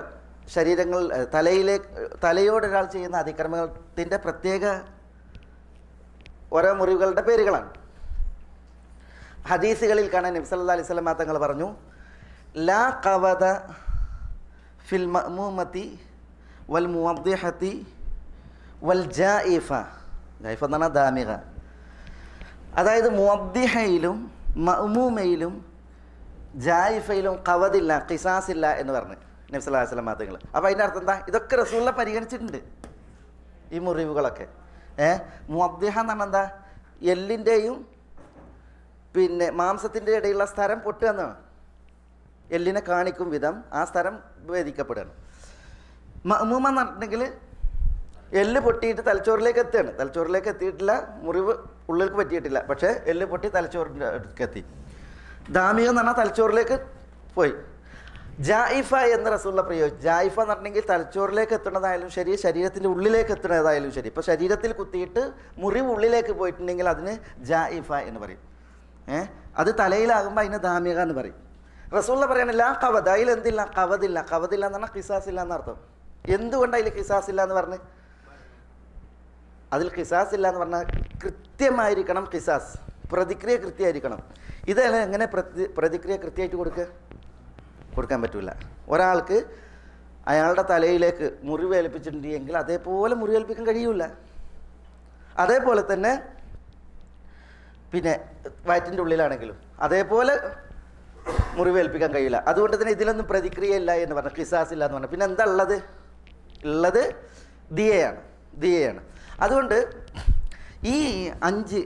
തലയോടൊരാൾ ചെയ്യുന്ന അതിക്രമത്തിൻ്റെ പ്രത്യേക ഓരോ മുറിവുകളുടെ പേരുകളാണ്. ഹദീസുകളിൽ കാണാൻ നബി സല്ലല്ലാഹു അലൈഹി വസല്ലം തങ്ങൾ പറഞ്ഞു, ലാ ഖവദ ഫിൽ മഅ്മൂമതി വൽ മുവദ്ദിഹതി വൽ ജായിഫ. ജായിഫ എന്ന് പറഞ്ഞാൽ ദാമിഗ. അതായത് മുവദ്ദിഹയിലും മഅ്മൂമയിലും ജായിഫയിലും ഖവദില്ല, ഖിസാസില്ല എന്ന് പറഞ്ഞു നബി സല്ലല്ലാഹു അലൈഹി വസല്ലം തങ്ങൾ. അപ്പോൾ അതിൻ്റെ അർത്ഥം എന്താ? ഇതൊക്കെ റസൂലുള്ളാഹി പരിഗണിച്ചിട്ടുണ്ട്, ഈ മുറിവുകളൊക്കെ. മുവദ്ദിഹ എന്ന് പറഞ്ഞാൽ എന്താ? എല്ലിൻ്റെയും പിന്നെ മാംസത്തിൻ്റെ ഇടയിലുള്ള സ്ഥലം പൊട്ടുക എന്നാണ്. എല്ലിനെ കാണിക്കും വിധം ആ സ്ഥലം വേദിക്കപ്പെടുകയാണ്. മഅ്മൂമ എന്ന് പറഞ്ഞിട്ടുണ്ടെങ്കിൽ എല്ല് പൊട്ടിയിട്ട് തലച്ചോറിലേക്ക് എത്തുകയാണ്. തലച്ചോറിലേക്ക് എത്തിയിട്ടില്ല, മുറിവ് ഉള്ളിലേക്ക് പറ്റിയിട്ടില്ല, പക്ഷേ എല്ല് പൊട്ടി തലച്ചോറിൻ്റെ അടുത്തേക്ക് എത്തി. ദാമിക എന്ന് പറഞ്ഞാൽ തലച്ചോറിലേക്ക് പോയി. ജായിഫ എന്ന് റസൂലുള്ള പ്രയോഗിച്ചു. ജായിഫ എന്ന് പറഞ്ഞിട്ടുണ്ടെങ്കിൽ തലച്ചോറിലേക്ക് എത്തുന്നതായാലും ശരി, ശരീരത്തിൻ്റെ ഉള്ളിലേക്ക് എത്തുന്നതായാലും ശരി. ഇപ്പോൾ ശരീരത്തിൽ കുത്തിയിട്ട് മുറിവ് ഉള്ളിലേക്ക് പോയിട്ടുണ്ടെങ്കിൽ അതിന് ജായിഫ എന്ന് പറയും. അത് തലയിലാകുമ്പോൾ അതിന് ദാമിക എന്ന് പറയും. റസൂലുള്ള പറയണില്ല കവദ, അതിൽ എന്തില്ല? കവദില്ല. കവദില്ല എന്ന് പറഞ്ഞാൽ ഖിസാസ് ഇല്ല എന്നർത്ഥം. എന്തുകൊണ്ട് അതിൽ ഖിസാസ് ഇല്ല എന്ന് പറഞ്ഞ്? അതിൽ ഖിസാസ് ഇല്ല എന്ന് പറഞ്ഞാൽ കൃത്യമായിരിക്കണം ഖിസാസ്, പ്രതിക്രിയ കൃത്യമായിരിക്കണം. ഇതെല്ലാം എങ്ങനെ പ്രതിക്രിയ കൃത്യമായിട്ട് കൊടുക്കാൻ പറ്റില്ല. ഒരാൾക്ക് അയാളുടെ തലയിലേക്ക് മുറിവേൽപ്പിച്ചിട്ടുണ്ടെങ്കിൽ അതേപോലെ മുറിവേൽപ്പിക്കാൻ കഴിയില്ല. അതേപോലെ തന്നെ പിന്നെ വയറ്റിൻ്റെ ഉള്ളിലാണെങ്കിലും അതേപോലെ മുറിവേൽപ്പിക്കാൻ കഴിയില്ല. അതുകൊണ്ട് തന്നെ ഇതിലൊന്നും പ്രതിക്രിയ ഇല്ല എന്ന് പറഞ്ഞാൽ, ഖിസാസ് ഇല്ല എന്ന് പറഞ്ഞാൽ പിന്നെ എന്താ ഉള്ളത് ദിയയാണ്. അതുകൊണ്ട് ഈ 5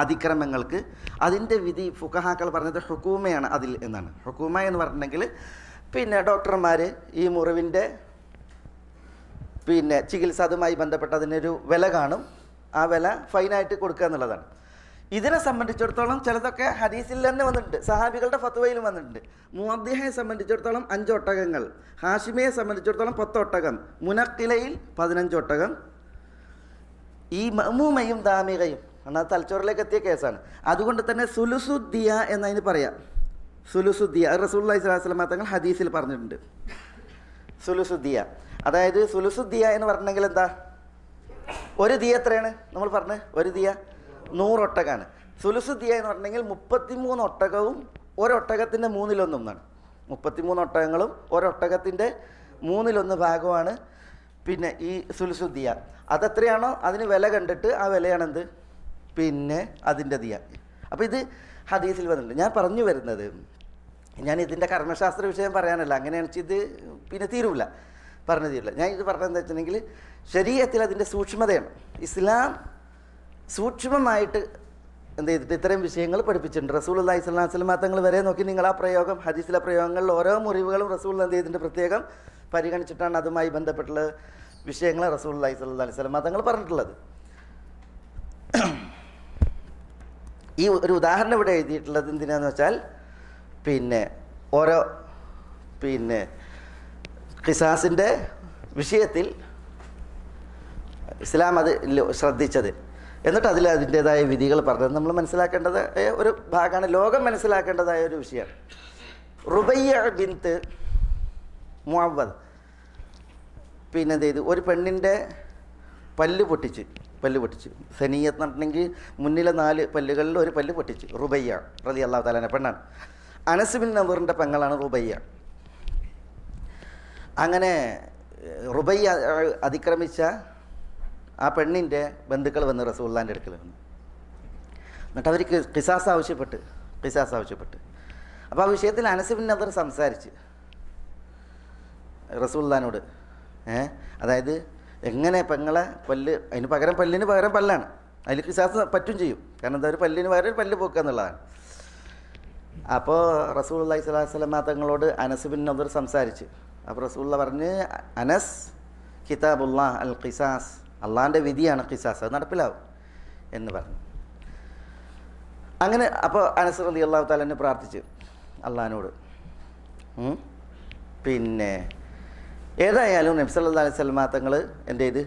അതിക്രമങ്ങൾക്ക് അതിൻ്റെ വിധി ഫുഖഹാക്കൾ പറഞ്ഞത് ഹുക്കൂമയാണ് അതിൽ എന്നാണ്. ഹുക്കൂമ എന്ന് പറഞ്ഞിട്ടുണ്ടെങ്കിൽ പിന്നെ ഡോക്ടർമാർ ഈ മുറിവിൻ്റെ പിന്നെ ചികിത്സ അതുമായി ബന്ധപ്പെട്ട് അതിനൊരു വില കാണും. ആ വില ഫൈനായിട്ട് കൊടുക്കുക എന്നുള്ളതാണ്. ഇതിനെ സംബന്ധിച്ചിടത്തോളം ചിലതൊക്കെ ഹദീസിൽ തന്നെ വന്നിട്ടുണ്ട്, സഹാബികളുടെ ഫത്വയിലും വന്നിട്ടുണ്ട്. മുഅദ്ദിഹയെ സംബന്ധിച്ചിടത്തോളം 5 ഒട്ടകങ്ങൾ, ഹാഷിമയെ സംബന്ധിച്ചിടത്തോളം 10 ഒട്ടകം, മുനക്കിലയിൽ 15 ഒട്ടകം, ഈ മഅ്മൂമയും ദാമികയും എന്നാൽ തലച്ചോറിലേക്ക് എത്തിയ കേസാണ്. അതുകൊണ്ട് തന്നെ സുലുസുദ്ദിയ എന്നതിന് പറയാം. സുലുസുദ്ദിയ റസൂലുള്ളാഹി സ്വല്ലല്ലാഹു അലൈഹി വസല്ലം തങ്ങൾ ഹദീസിൽ പറഞ്ഞിട്ടുണ്ട്. സുലുസുദ്ദിയ, അതായത് സുലുസുദ്ദിയ എന്ന് പറഞ്ഞിട്ടുണ്ടെങ്കിൽ എന്താ? ഒരു ദിയ എത്രയാണ് നമ്മൾ പറഞ്ഞത്? ഒരു ദിയ 100 ഒട്ടകമാണ്. സുലുസുദ്ദിയ എന്ന് പറഞ്ഞിട്ടുണ്ടെങ്കിൽ 33 ഒട്ടകവും ഒരൊട്ടകത്തിൻ്റെ 1/3 എന്നാണ്. 33 ഒട്ടകങ്ങളും ഒരൊട്ടകത്തിൻ്റെ 1/3 ഭാഗമാണ് പിന്നെ ഈ സുലുസുദ്ദിയ. അതെത്രയാണോ അതിന് വില കണ്ടിട്ട് ആ വിലയാണെന്ത് പിന്നെ അതിൻ്റെ ദിയ. അപ്പോൾ ഇത് ഹദീസിൽ വന്നിട്ടുണ്ട്. ഞാൻ പറഞ്ഞു വരുന്നത്, ഞാൻ ഇതിൻ്റെ കർമ്മശാസ്ത്ര വിഷയം പറയാനല്ല, അങ്ങനെയാണെന്ന് ഇത് പിന്നെ തീരൂല, പറഞ്ഞു തീരില്ല. ഞാൻ ഇത് പറഞ്ഞതെന്ന് വെച്ചിട്ടുണ്ടെങ്കിൽ ശരീഅത്തിൽ അതിൻ്റെ സൂക്ഷ്മതയാണ്. ഇസ്ലാം സൂക്ഷ്മമായിട്ട് എന്ത് ചെയ്തിട്ട് ഇത്തരം വിഷയങ്ങൾ പഠിപ്പിച്ചിട്ടുണ്ട്. റസൂലുള്ളാഹി സ്വല്ലല്ലാഹു അലൈഹി വസല്ലം തങ്ങൾ വരെ നോക്കി നിങ്ങൾ ആ പ്രയോഗം, ഹദീസിലെ പ്രയോഗങ്ങളിൽ ഓരോ മുറിവുകളും റസൂൽ എന്ത് ചെയ്തിട്ടുണ്ട് പ്രത്യേകം പരിഗണിച്ചിട്ടാണ് അതുമായി ബന്ധപ്പെട്ടുള്ള വിഷയങ്ങൾ റസൂലുള്ളാഹി സ്വല്ലല്ലാഹു അലൈഹി വസല്ലം തങ്ങൾ പറഞ്ഞിട്ടുള്ളത്. ഈ ഒരു ഉദാഹരണം ഇവിടെ എഴുതിയിട്ടുള്ളത് എന്തിനാന്ന് വെച്ചാൽ പിന്നെ ഓരോ പിന്നെ ഖിസാസിൻ്റെ വിഷയത്തിൽ ഇസ്ലാം അത് ശ്രദ്ധിച്ചത്, എന്നിട്ട് അതിൽ അതിൻ്റേതായ വിധികൾ പറഞ്ഞത് നമ്മൾ മനസ്സിലാക്കേണ്ടത് ഒരു ഭാഗമാണ്, ലോകം മനസ്സിലാക്കേണ്ടതായ ഒരു വിഷയമാണ്. റുബയ്യ ബിൻത്ത് മുഅവ്വദ് പിന്നെ എന്ത് ചെയ്തു? ഒരു പെണ്ണിൻ്റെ പല്ല് പൊട്ടിച്ച് സനിയത്ത് പറഞ്ഞിട്ടുണ്ടെങ്കിൽ മുന്നിലെ 4 പല്ലുകളിൽ ഒരു പല്ല് പൊട്ടിച്ച്. റുബയ്യ റളിയല്ലാഹു തആല അൻഹ പെണ്ണാണ്. അനസ് ബിൻ നദറിൻ്റെ പെങ്ങളാണ് റുബയ്യ. അങ്ങനെ റുബയ്യ അതിക്രമിച്ച ആ പെണ്ണിൻ്റെ ബന്ധുക്കൾ വന്ന് റസൂലുള്ളാഹിൻ്റെ അടുക്കൽ വന്നു. എന്നിട്ട് അവർക്ക് ഖിസാസ് ആവശ്യപ്പെട്ട്. അപ്പോൾ ആ വിഷയത്തിൽ അനസ് ബിൻ നദർ സംസാരിച്ച് റസൂലുള്ളാഹിനോട്. അതായത് എങ്ങനെ പെങ്ങളെ അതിന് പകരം പല്ലിന് പകരം പല്ലാണ്, അതിൽ ഖിസാസ് പറ്റും ചെയ്യും. കാരണം എന്താ, ഒരു പല്ലിന് പകരം ഒരു പല്ല് പോക്കുക എന്നുള്ളതാണ്. അപ്പോൾ റസൂലുള്ളാഹി സ്വല്ലല്ലാഹു അലൈഹി വസല്ലം തങ്ങളോട് അനസ് ബിൻ നദർ സംസാരിച്ച്. അപ്പോൾ റസൂലുള്ള പറഞ്ഞ്, അനസ് കിതാബുല്ലാഹ് അൽ ഖിസാസ്, അള്ളാഹിൻ്റെ വിധിയാണ് ഖിസാസ്, അത് നടപ്പിലാവും എന്ന് പറഞ്ഞു. അങ്ങനെ അപ്പോൾ അനസ് റളിയല്ലാഹു തആല അൻഹു പ്രാർത്ഥിച്ചു അള്ളാഹിനോട്. പിന്നെ ഏതായാലും നബി സല്ലല്ലാഹു അലൈഹി വസല്ലം തങ്ങൾ എന്ത് ചെയ്ത്,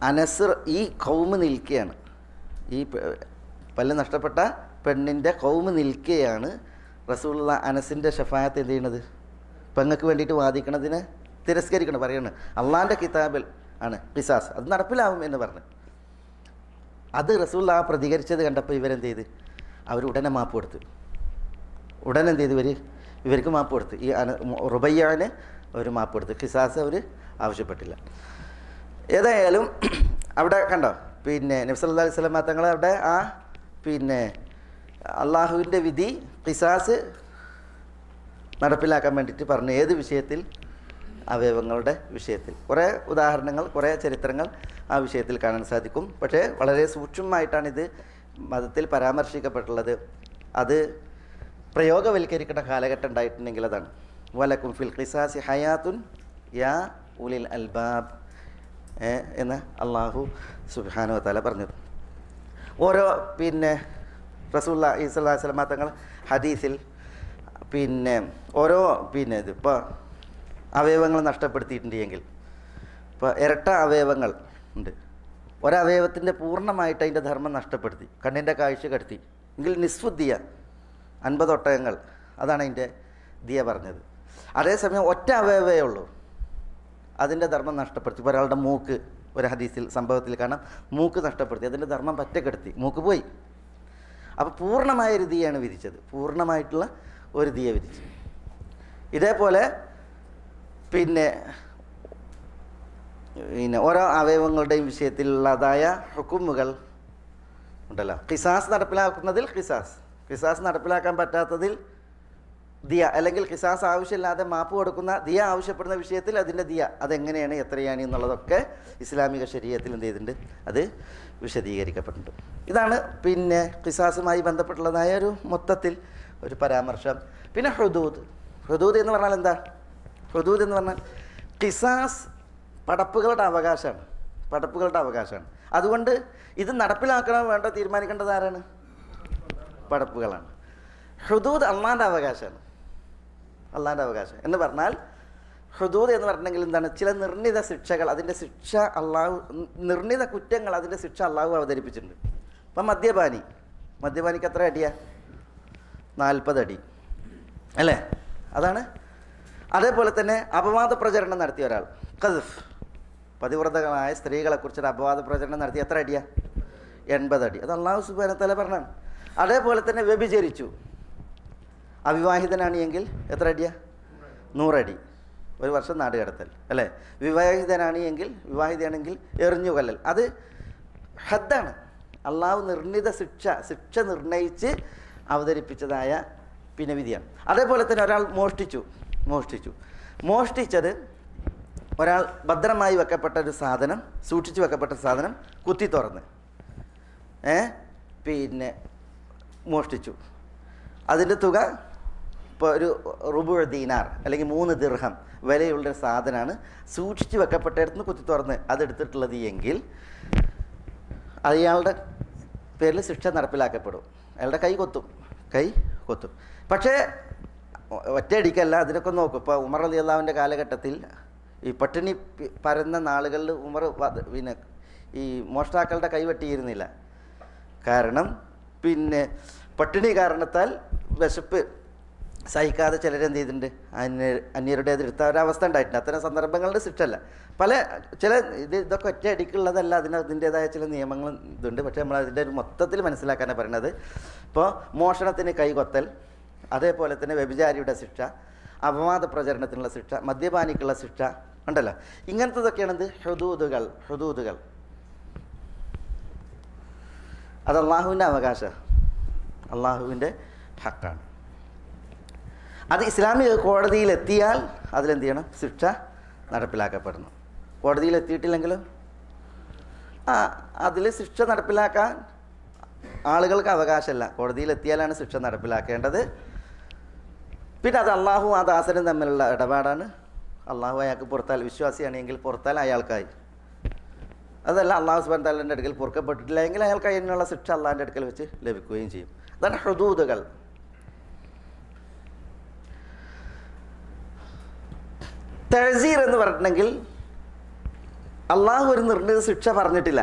അനസ് ഈ ഖൗമ് നിൽക്കുകയാണ്, ഈ പല്ല് നഷ്ടപ്പെട്ട പെണ്ണിൻ്റെ ഖൗമ് നിൽക്കുകയാണ്. റസൂലുള്ള അനസിൻ്റെ ഷഫാഅത്ത് എന്ത് ചെയ്യണത്? പെങ്ങൾക്ക് വേണ്ടിയിട്ട് വാദിക്കണതിനെ തിരസ്കരിക്കണം, പറയണം അള്ളാഹിൻ്റെ കിതാബിൽ ആണ് ഖിസാസ്, അത് നടപ്പിലാവും എന്ന് പറഞ്ഞു. അത് റസൂലുള്ള ആ പ്രതികരിച്ചത് കണ്ടപ്പോൾ ഇവരെന്ത് ചെയ്ത്, അവർ ഉടനെ മാപ്പ് കൊടുത്തു. ഉടനെ എന്ത് ചെയ്ത് ഇവർക്ക് മാപ്പ് കൊടുത്തു. ഈ റുബയ്യാന് അവർ മാപ്പ് കൊടുത്തു. ഖിസാസ് അവർ ആവശ്യപ്പെട്ടില്ല. ഏതായാലും അവിടെ കണ്ടോ, പിന്നെ നബി സല്ലല്ലാഹു അലൈഹി വസല്ലം തങ്ങൾ അവിടെ ആ പിന്നെ അള്ളാഹുവിൻ്റെ വിധി ഖിസാസ് നടപ്പിലാക്കാൻ വേണ്ടിയിട്ട് പറഞ്ഞു. ഏത് വിഷയത്തിൽ? അവയവങ്ങളുടെ വിഷയത്തിൽ. കുറേ ഉദാഹരണങ്ങൾ, കുറേ ചരിത്രങ്ങൾ ആ വിഷയത്തിൽ കാണാൻ സാധിക്കും. പക്ഷേ വളരെ സൂക്ഷ്മമായിട്ടാണിത് മതത്തിൽ പരാമർശിക്കപ്പെട്ടുള്ളത്. അത് പ്രയോഗവൽക്കരിക്കേണ്ട കാലഘട്ടം ഉണ്ടായിട്ടുണ്ടെങ്കിൽ അതാണ്. വലക്കും ഫിൽ ഖിസാസി ഹയാത്തുൻ യാ ഉലിൽ അൽബാബ് എന്ന് അള്ളാഹു സുബ്ഹാനഹു വ തആല പറഞ്ഞത്. ഓരോ പിന്നെ റസൂലുള്ളാഹി സ്വല്ലല്ലാഹു അലൈഹി വസല്ലം തങ്ങൾ ഹദീസിൽ പിന്നെ ഓരോ പിന്നെ ഇത് ഇപ്പോൾ അവയവങ്ങൾ നഷ്ടപ്പെടുത്തിയിട്ടുണ്ടെങ്കിൽ, ഇപ്പോൾ ഇരട്ട അവയവങ്ങൾ ഉണ്ട്, ഒരവയവത്തിൻ്റെ പൂർണ്ണമായിട്ട് അതിൻ്റെ ധർമ്മം നഷ്ടപ്പെടുത്തി, കണ്ണിൻ്റെ കാഴ്ച കടത്തി എങ്കിൽ നിസ്ഫുദ്ദിയ 50 ഒട്ടകങ്ങൾ അതാണ് അതിൻ്റെ ദിയ പറഞ്ഞത്. അതേസമയം ഒറ്റ അവയവേ ഉള്ളൂ, അതിൻ്റെ ധർമ്മം നഷ്ടപ്പെടുത്തി. ഇപ്പോൾ ഒരാളുടെ മൂക്ക് ഒരു ഹദീസിൽ സംഭവത്തിൽ കാണാം, മൂക്ക് നഷ്ടപ്പെടുത്തി, അതിൻ്റെ ധർമ്മം പറ്റക്കെടുത്തി, മൂക്ക് പോയി. അപ്പോൾ പൂർണ്ണമായൊരു ദിയാണ് വിധിച്ചത്, പൂർണ്ണമായിട്ടുള്ള ഒരു ദിയ വിധിച്ചു. ഇതേപോലെ പിന്നെ ഓരോ അവയവങ്ങളുടെയും വിഷയത്തിലുള്ളതായ ഹുക്കുമുകൾ ഉണ്ടല്ലോ. ഖിസാസ് നടപ്പിലാക്കുന്നതിൽ ഖിസാസ് നടപ്പിലാക്കാൻ പറ്റാത്തതിൽ ദിയ, അല്ലെങ്കിൽ ഖിസാസ് ആവശ്യമില്ലാതെ മാപ്പ് കൊടുക്കുന്ന ദിയ ആവശ്യപ്പെടുന്ന വിഷയത്തിൽ അതിൻ്റെ ദിയ അതെങ്ങനെയാണ്, എത്രയാണ് എന്നുള്ളതൊക്കെ ഇസ്ലാമിക ശരീഅത്തിൽ എന്ത് ചെയ്തിട്ടുണ്ട്, അത് വിശദീകരിക്കപ്പെട്ടിട്ടുണ്ട്. ഇതാണ് പിന്നെ ഖിസാസുമായി ബന്ധപ്പെട്ടുള്ളതായ ഒരു മൊത്തത്തിൽ ഒരു പരാമർശം. പിന്നെ ഹുദൂദ് എന്ന് പറഞ്ഞാൽ എന്താ? ഹുദൂദ് എന്ന് പറഞ്ഞാൽ ഖിസാസ് പടപ്പുകളുടെ അവകാശമാണ്. അതുകൊണ്ട് ഇത് നടപ്പിലാക്കണം വേണ്ട തീരുമാനിക്കേണ്ടത് ആരാണ്? പടപ്പുകളാണ്. ഹുദൂദ് അള്ളാൻ്റെ അവകാശമാണ്. എന്ന് പറഞ്ഞാൽ ഹുദൂദ് എന്ന് പറഞ്ഞെങ്കിൽ എന്താണ്? ചില നിർണിത ശിക്ഷകൾ, അതിൻ്റെ ശിക്ഷ അള്ളാഹു, നിർണിത കുറ്റങ്ങൾ, അതിൻ്റെ ശിക്ഷ അള്ളാഹു അവതരിപ്പിച്ചിട്ടുണ്ട്. അപ്പം മദ്യപാനിക്ക് എത്ര അടിയാ? 40 അടി അല്ലേ? അതാണ്. അതേപോലെ തന്നെ അപവാദ പ്രചരണം നടത്തിയ ഒരാൾ, ഖദ്ഫ്, പതിവ്രതകളായ സ്ത്രീകളെക്കുറിച്ചൊരു അപവാദ പ്രചരണം നടത്തി, എത്ര അടിയാ? 80 അടി. അത് അള്ളാഹു സുബ്ഹാനഹു വ തആല പറഞ്ഞാണ്. അതേപോലെ തന്നെ വ്യഭിചരിച്ചു, അവിവാഹിതനാണ് എങ്കിൽ എത്ര അടിയാ? 100 അടി, 1 വർഷം നാട് കടത്തൽ അല്ലേ? വിവാഹിതയാണെങ്കിൽ എറിഞ്ഞുകൊല്ലൽ. അത് ഹദ്ദാണ്. അള്ളാഹു നിർണിത ശിക്ഷ നിർണയിച്ച് അവതരിപ്പിച്ചതായ പിന്നെ വിധിയാണ്. അതേപോലെ തന്നെ ഒരാൾ മോഷ്ടിച്ചത് ഒരാൾ ഭദ്രമായി വെക്കപ്പെട്ട ഒരു സാധനം, സൂക്ഷിച്ചു വെക്കപ്പെട്ട സാധനം കുത്തി തുറന്ന് പിന്നെ മോഷ്ടിച്ചു. അതിൻ്റെ തുക ഇപ്പോൾ ഒരു റുബുഅ് ദീനാർ അല്ലെങ്കിൽ 3 ദിർഹം വിലയുള്ളൊരു സാധനമാണ്. സൂക്ഷിച്ചു വെക്കപ്പെട്ടിടത്തുനിന്ന് കുത്തി തുറന്ന് അതെടുത്തിട്ടുള്ളത് എങ്കിൽ അയാളുടെ പേരിൽ ശിക്ഷ നടപ്പിലാക്കപ്പെടും. അയാളുടെ കൈ കൊത്തും. പക്ഷേ ഒറ്റയടിക്കല്ല, അതിനൊക്കെ നോക്കും. ഇപ്പോൾ ഉമർ റളിയല്ലാഹുവിൻ്റെ കാലഘട്ടത്തിൽ ഈ പട്ടിണി പരന്ന നാളുകളിൽ ഉമർ പിന്നെ ഈ മോഷ്ടാക്കളുടെ കൈവെട്ടിയിരുന്നില്ല. കാരണം പിന്നെ പട്ടിണി കാരണത്താൽ വിശപ്പ് സഹിക്കാതെ ചിലരെന്ത് ചെയ്തിട്ടുണ്ട്, അന്യരുടേതെടുത്ത ഒരവസ്ഥ ഉണ്ടായിട്ടുണ്ട്. അത്തരം സന്ദർഭങ്ങളുടെ ശിക്ഷയല്ല. ഇതൊക്കെ ഒറ്റ അടിക്കുള്ളതല്ല, അതിൻ്റേതായ ചില നിയമങ്ങളും ഇതുണ്ട്. പക്ഷേ നമ്മൾ അതിൻ്റെ ഒരു മൊത്തത്തിൽ മനസ്സിലാക്കാനാണ് പറയുന്നത്. ഇപ്പോൾ മോഷണത്തിന് കൈകൊത്തൽ, അതേപോലെ തന്നെ വ്യഭിചാരിയുടെ ശിക്ഷ, അപവാദ പ്രചരണത്തിനുള്ള ശിക്ഷ, മദ്യപാനിക്കുള്ള ശിക്ഷ ഉണ്ടല്ലോ. ഇങ്ങനത്തതൊക്കെയാണ് എന്ത്? ഹുദൂദുകൾ. അത് അള്ളാഹുവിൻ്റെ അവകാശം, അള്ളാഹുവിൻ്റെ ഹക്കാണ്. അത് ഇസ്ലാമിക കോടതിയിലെത്തിയാൽ അതിലെന്ത് ചെയ്യണം? ശിക്ഷ നടപ്പിലാക്കപ്പെടണം. കോടതിയിലെത്തിയിട്ടില്ലെങ്കിലും അതിൽ ശിക്ഷ നടപ്പിലാക്കാൻ ആളുകൾക്ക് അവകാശമല്ല. കോടതിയിലെത്തിയാലാണ് ശിക്ഷ നടപ്പിലാക്കേണ്ടത്. പിന്നെ അത് അള്ളാഹു ആ ദാസനും തമ്മിലുള്ള ഇടപാടാണ്. അള്ളാഹു അയാൾക്ക് പുറത്താൽ, വിശ്വാസിയാണെങ്കിൽ പുറത്താൽ അയാൾക്കായി. അതല്ല, അള്ളാഹു സുബ്ഹാനഹു തആലയുടെ അടുക്കൽ പൊറുക്കപ്പെട്ടിട്ടില്ല എങ്കിൽ അയാൾക്ക് അതിനുള്ള ശിക്ഷ അള്ളാഹിൻ്റെ അടുക്കൽ വെച്ച് ലഭിക്കുകയും ചെയ്യും. അതാണ് ഹുദൂദുകൾ. തഅ്സീർ എന്ന് പറഞ്ഞിട്ടുണ്ടെങ്കിൽ അള്ളാഹു ഒരു നിർണിത ശിക്ഷ പറഞ്ഞിട്ടില്ല.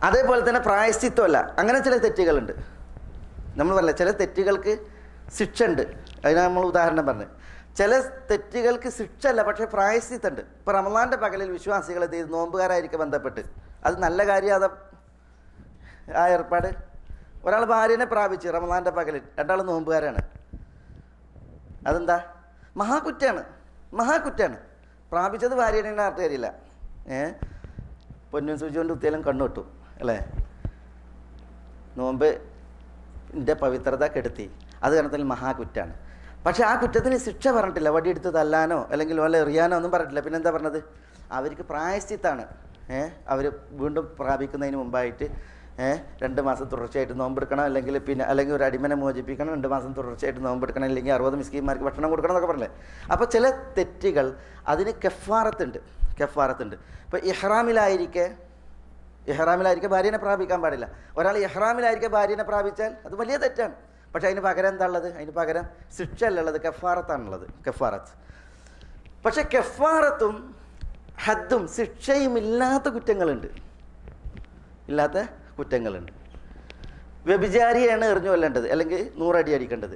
അതേപോലെ തന്നെ പ്രായശ്ചിത്വമല്ല. അങ്ങനെ ചില തെറ്റുകളുണ്ട്. നമ്മൾ പറഞ്ഞില്ല, ചില തെറ്റുകൾക്ക് ശിക്ഷ ഉണ്ട്. അതിനാണ് നമ്മൾ ഉദാഹരണം പറഞ്ഞത്. ചില തെറ്റുകൾക്ക് ശിക്ഷ അല്ല, പക്ഷേ പ്രായശ്ചിത്തമുണ്ട്. ഇപ്പോൾ റമളാൻ്റെ പകലിൽ വിശ്വാസികൾ ഇത് നോമ്പുകാരായിരിക്കും ബന്ധപ്പെട്ട്, അത് നല്ല കാര്യം. ആ ഏർപ്പാട്, ഒരാൾ ഭാര്യനെ പ്രാപിച്ച് റമളാൻ്റെ പകലിൽ, 2 ആൾ നോമ്പുകാരാണ്. അതെന്താ? മഹാകുറ്റാണ്. പ്രാപിച്ചത് ഭാര്യനെ നാട്ടുകാരില്ല. പൊന്നും സൂചി കൊണ്ട് കുത്തിയാലും കണ്ണുവിട്ടു അല്ലേ? നോമ്പിൻ്റെ പവിത്രത കെടുത്തി. അത് കാരണത്തിൽ മഹാകുറ്റാണ്. പക്ഷേ ആ കുറ്റത്തിന് ശിക്ഷ പറഞ്ഞിട്ടില്ല. വടിയെടുത്ത് തല്ലാനോ അല്ലെങ്കിൽ വല്ല എറിയാനോ ഒന്നും പറഞ്ഞിട്ടില്ല. പിന്നെ എന്താ പറഞ്ഞത്? അവർക്ക് പ്രായശ്ചിത്താണ്. അവർ വീണ്ടും പ്രാപിക്കുന്നതിന് മുമ്പായിട്ട് 2 മാസം തുടർച്ചയായിട്ട് നോമ്പെടുക്കണം, അല്ലെങ്കിൽ ഒരു അടിമനെ മോചിപ്പിക്കണം, 2 മാസം തുടർച്ചയായിട്ട് നോമ്പെടുക്കണം, അല്ലെങ്കിൽ 60 മിസ്കീന്മാർക്ക് ഭക്ഷണം കൊടുക്കണം എന്നൊക്കെ പറഞ്ഞില്ലേ? അപ്പോൾ ചില തെറ്റുകൾ അതിന് കഫാറത്തുണ്ട്. ഇപ്പോൾ ഇഹ്റാമിലായിരിക്കെ ഭാര്യനെ പ്രാപിക്കാൻ പാടില്ല. ഒരാൾ ഇഹ്റാമിലായിരിക്കെ ഭാര്യനെ പ്രാപിച്ചാൽ അത് വലിയ തെറ്റാണ്. പക്ഷേ അതിന് പകരം എന്താ ഉള്ളത്? അതിന് പകരം ശിക്ഷയല്ല ഉള്ളത്, കഫാറത്താണുള്ളത്. പക്ഷെ കഫാറത്തും ഹദ്ദും ശിക്ഷയും ഇല്ലാത്ത കുറ്റങ്ങളുണ്ട്. വ്യഭിചാരിയാണ് എറിഞ്ഞു കൊല്ലേണ്ടത്, അല്ലെങ്കിൽ 100 അടി അടിക്കേണ്ടത്.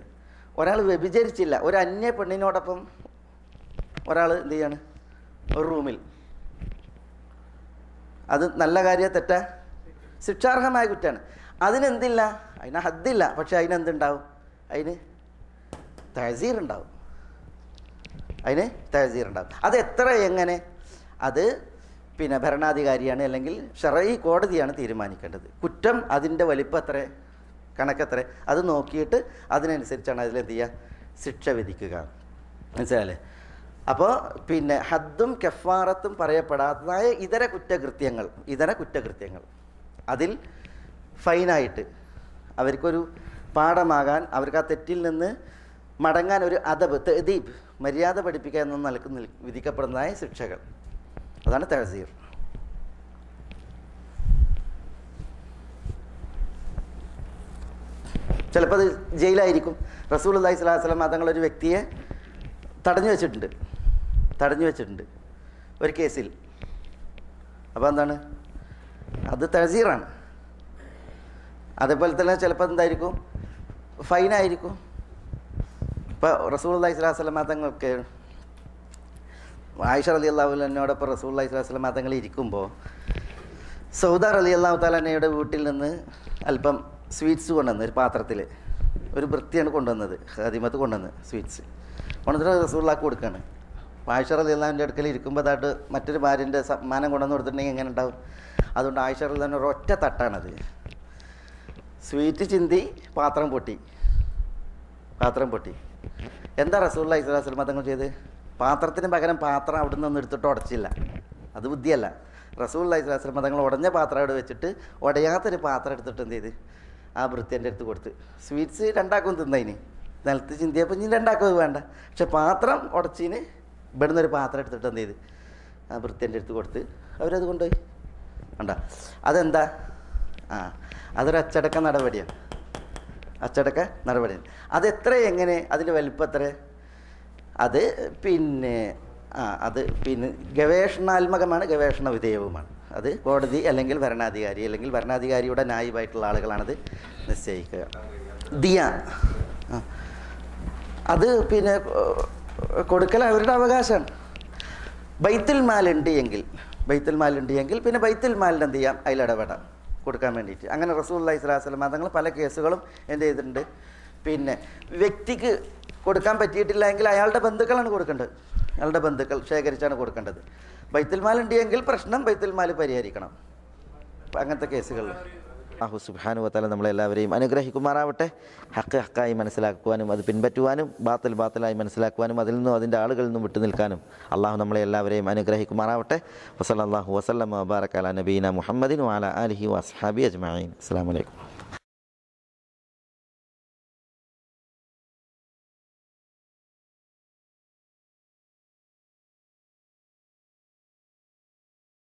ഒരാൾ വ്യഭിചരിച്ചില്ല, ഒരു അന്യ പെണ്ണിനോടൊപ്പം ഒരാൾ എന്ത് ചെയ്യാണ് ഒരു റൂമിൽ, അത് നല്ല കാര്യം തെറ്റാ? ശിക്ഷാർഹമായ കുറ്റമാണ്. അതിനെന്തില്ല, അതിന് ഹദ്ദില്ല. പക്ഷെ അതിനെന്തുണ്ടാവും? അതിന് തഅ്സീർ ഉണ്ടാവും. അതിന് തഅ്സീർ ഉണ്ടാവും. അത് എത്ര എങ്ങനെ അത് പിന്നെ ഭരണാധികാരിയാണ് അല്ലെങ്കിൽ ശർഈ കോടതിയാണ് തീരുമാനിക്കേണ്ടത്. കുറ്റം അതിൻ്റെ വലിപ്പം എത്ര, കണക്കെത്ര, അത് നോക്കിയിട്ട് അതിനനുസരിച്ചാണ് അതിലെന്ത് ചെയ്യുക, ശിക്ഷ വിധിക്കുക. മനസ്സിലായല്ലേ? അപ്പോൾ പിന്നെ ഹദ്ദും കഫാറത്തും പറയപ്പെടാത്തതായ ഇതര കുറ്റകൃത്യങ്ങൾ അതിൽ ഫൈനായിട്ട് അവർക്കൊരു പാഠമാകാൻ, അവർക്ക് ആ തെറ്റിൽ നിന്ന് മടങ്ങാൻ ഒരു അദബ്, തഅദീബ്, മര്യാദ പഠിപ്പിക്കുക എന്ന നിലക്ക് വിധിക്കപ്പെടുന്നതായ ശിക്ഷകൾ, അതാണ് തഅ്സീർ. ചിലപ്പോൾ അത് ജയിലായിരിക്കും. റസൂലുള്ളാഹി സ്വല്ലല്ലാഹു അലൈഹി വസല്ലം തങ്ങളൊരു വ്യക്തിയെ തടഞ്ഞു വെച്ചിട്ടുണ്ട് ഒരു കേസിൽ. അപ്പോൾ എന്താണ്, അത് തഅ്സീറാണ്. അതേപോലെ തന്നെ ചിലപ്പോൾ എന്തായിരിക്കും, ഫൈനായിരിക്കും. ഇപ്പോൾ റസൂലുള്ളാഹി സ്വല്ലല്ലാഹു അലൈഹി വസല്ലം തങ്ങൾക്ക് ആയിഷ റളിയല്ലാഹു അൻഹയോടൊപ്പം റസൂലുള്ളാഹി സ്വല്ലല്ലാഹു അലൈഹി വസല്ലം തങ്ങൾ ഇരിക്കുമ്പോൾ സൗദ റളിയല്ലാഹു തആല അൻഹയുടെ വീട്ടിൽ നിന്ന് അല്പം സ്വീറ്റ്സ് കൊണ്ടുവന്ന് ഒരു പാത്രത്തിൽ, ഒരു വൃത്തിയാണ് കൊണ്ടുവന്നത്, ഖാദിമത്ത് കൊണ്ടുവന്ന് സ്വീറ്റ്സ് കൊണ്ടുവന്നിട്ട് റസൂലുള്ളാഹിക്ക് കൊടുക്കുകയാണ്. ആയിഷ റളിയല്ലാഹു അൻഹയുടെ അടുക്കൽ ഇരിക്കുമ്പോൾ അതായിട്ട് മറ്റൊരു ഭാര്യൻ്റെ സമ്മാനം കൊണ്ടുവന്ന് കൊടുത്തിട്ടുണ്ടെങ്കിൽ എങ്ങനെ ഉണ്ടാവും? അതുകൊണ്ട് ആയിഷ റളിയല്ലാഹു അൻഹ ഒരൊറ്റ തട്ടാണത്. സ്വീറ്റ് ചിന്തി പാത്രം പൊട്ടി. എന്താ റസൂലുള്ളാഹി സ്വല്ലല്ലാഹു അലൈഹി വസല്ലം തങ്ങൾ ചെയ്ത്? പാത്രത്തിന് പകരം പാത്രം അവിടെ നിന്ന് എടുത്തിട്ട് ഉടച്ചില്ല. അത് ബുദ്ധിയല്ല. റസൂലുള്ളാഹി സ്വല്ലല്ലാഹു അലൈഹി വസല്ലം തങ്ങൾ ഉടഞ്ഞ പാത്രം അവിടെ വെച്ചിട്ട് ഉടയാത്തൊരു പാത്രം എടുത്തിട്ട് എന്ത് ചെയ്ത് ആ വൃത്യൻ്റെ അടുത്ത് കൊടുത്ത്. സ്വീറ്റ്സ് രണ്ടാക്കും തിന്നതിന്, നിലത്ത് ചിന്തിയപ്പോൾ ഇനി രണ്ടാക്കും വേണ്ട. പക്ഷെ പാത്രം ഉടച്ചിന് ഇവിടുന്ന് ഒരു പാത്രം എടുത്തിട്ട് എന്ത് ചെയ്ത് ആ വൃത്യൻ്റെ അടുത്ത് കൊടുത്ത് അവരത് കൊണ്ടുപോയി. വേണ്ട, അതെന്താ? അതൊരു അച്ചടക്ക നടപടിയാണ്. അതെത്ര, എങ്ങനെ, അതിൻ്റെ വലിപ്പം എത്ര? അത് പിന്നെ ഗവേഷണാത്മകമാണ്, ഗവേഷണ വിധേയവുമാണ്. അത് കോടതി അല്ലെങ്കിൽ ഭരണാധികാരി അല്ലെങ്കിൽ ഭരണാധികാരിയുടെ നായിബായിട്ടുള്ള ആളുകളാണത് നിശ്ചയിക്കുക. ദിയ അത് പിന്നെ കൊടുക്കൽ അവരുടെ അവകാശമാണ്. ബൈത്തുൽ മാലുണ്ട് എങ്കിൽ പിന്നെ ബൈത്തുൽ മാലിന് എന്ത് ചെയ്യാം, അതിലിടപെടാം കൊടുക്കാൻ വേണ്ടിയിട്ട്. അങ്ങനെ റസൂലുള്ളാഹി സ്വല്ലല്ലാഹു അലൈഹി വസല്ലം തങ്ങൾ പല കേസുകളും എന്ത് ചെയ്തിട്ടുണ്ട്, പിന്നെ വ്യക്തിക്ക് കൊടുക്കാൻ പറ്റിയിട്ടില്ല എങ്കിൽ അയാളുടെ ബന്ധുക്കളാണ് കൊടുക്കേണ്ടത്. അയാളുടെ ബന്ധുക്കൾ ശേഖരിച്ചാണ് കൊടുക്കേണ്ടത്. ബൈത്തുൽ മാലുണ്ട് എങ്കിൽ പ്രശ്നം ബൈത്തുൽ മാൽ പരിഹരിക്കണം. അങ്ങനത്തെ കേസുകളിൽ അല്ലാഹു സുബ്ഹാനഹു വ തആല നമ്മളെല്ലാവരെയും അനുഗ്രഹിക്കുമാറാവട്ടെ. ഹക്ക് ഹക്കായി മനസ്സിലാക്കുവാനും അത് പിൻപറ്റുവാനും ബാത്തിൽ ബാത്തിലായി മനസ്സിലാക്കുവാനും അതിൽ നിന്നും അതിൻ്റെ ആളുകളിൽ നിന്നും വിട്ടു നിൽക്കാനും അള്ളാഹു നമ്മളെ എല്ലാവരെയും അനുഗ്രഹിക്കുമാറാവട്ടെ. വസല്ലല്ലാഹു വസല്ലമ വബാറക അലാ നബീന മുഹമ്മദിൻ വഅലാ ആലിഹി വഅസ്ഹാബിഹി അജ്മഈൻ. അസ്സലാമു അലൈക്കും.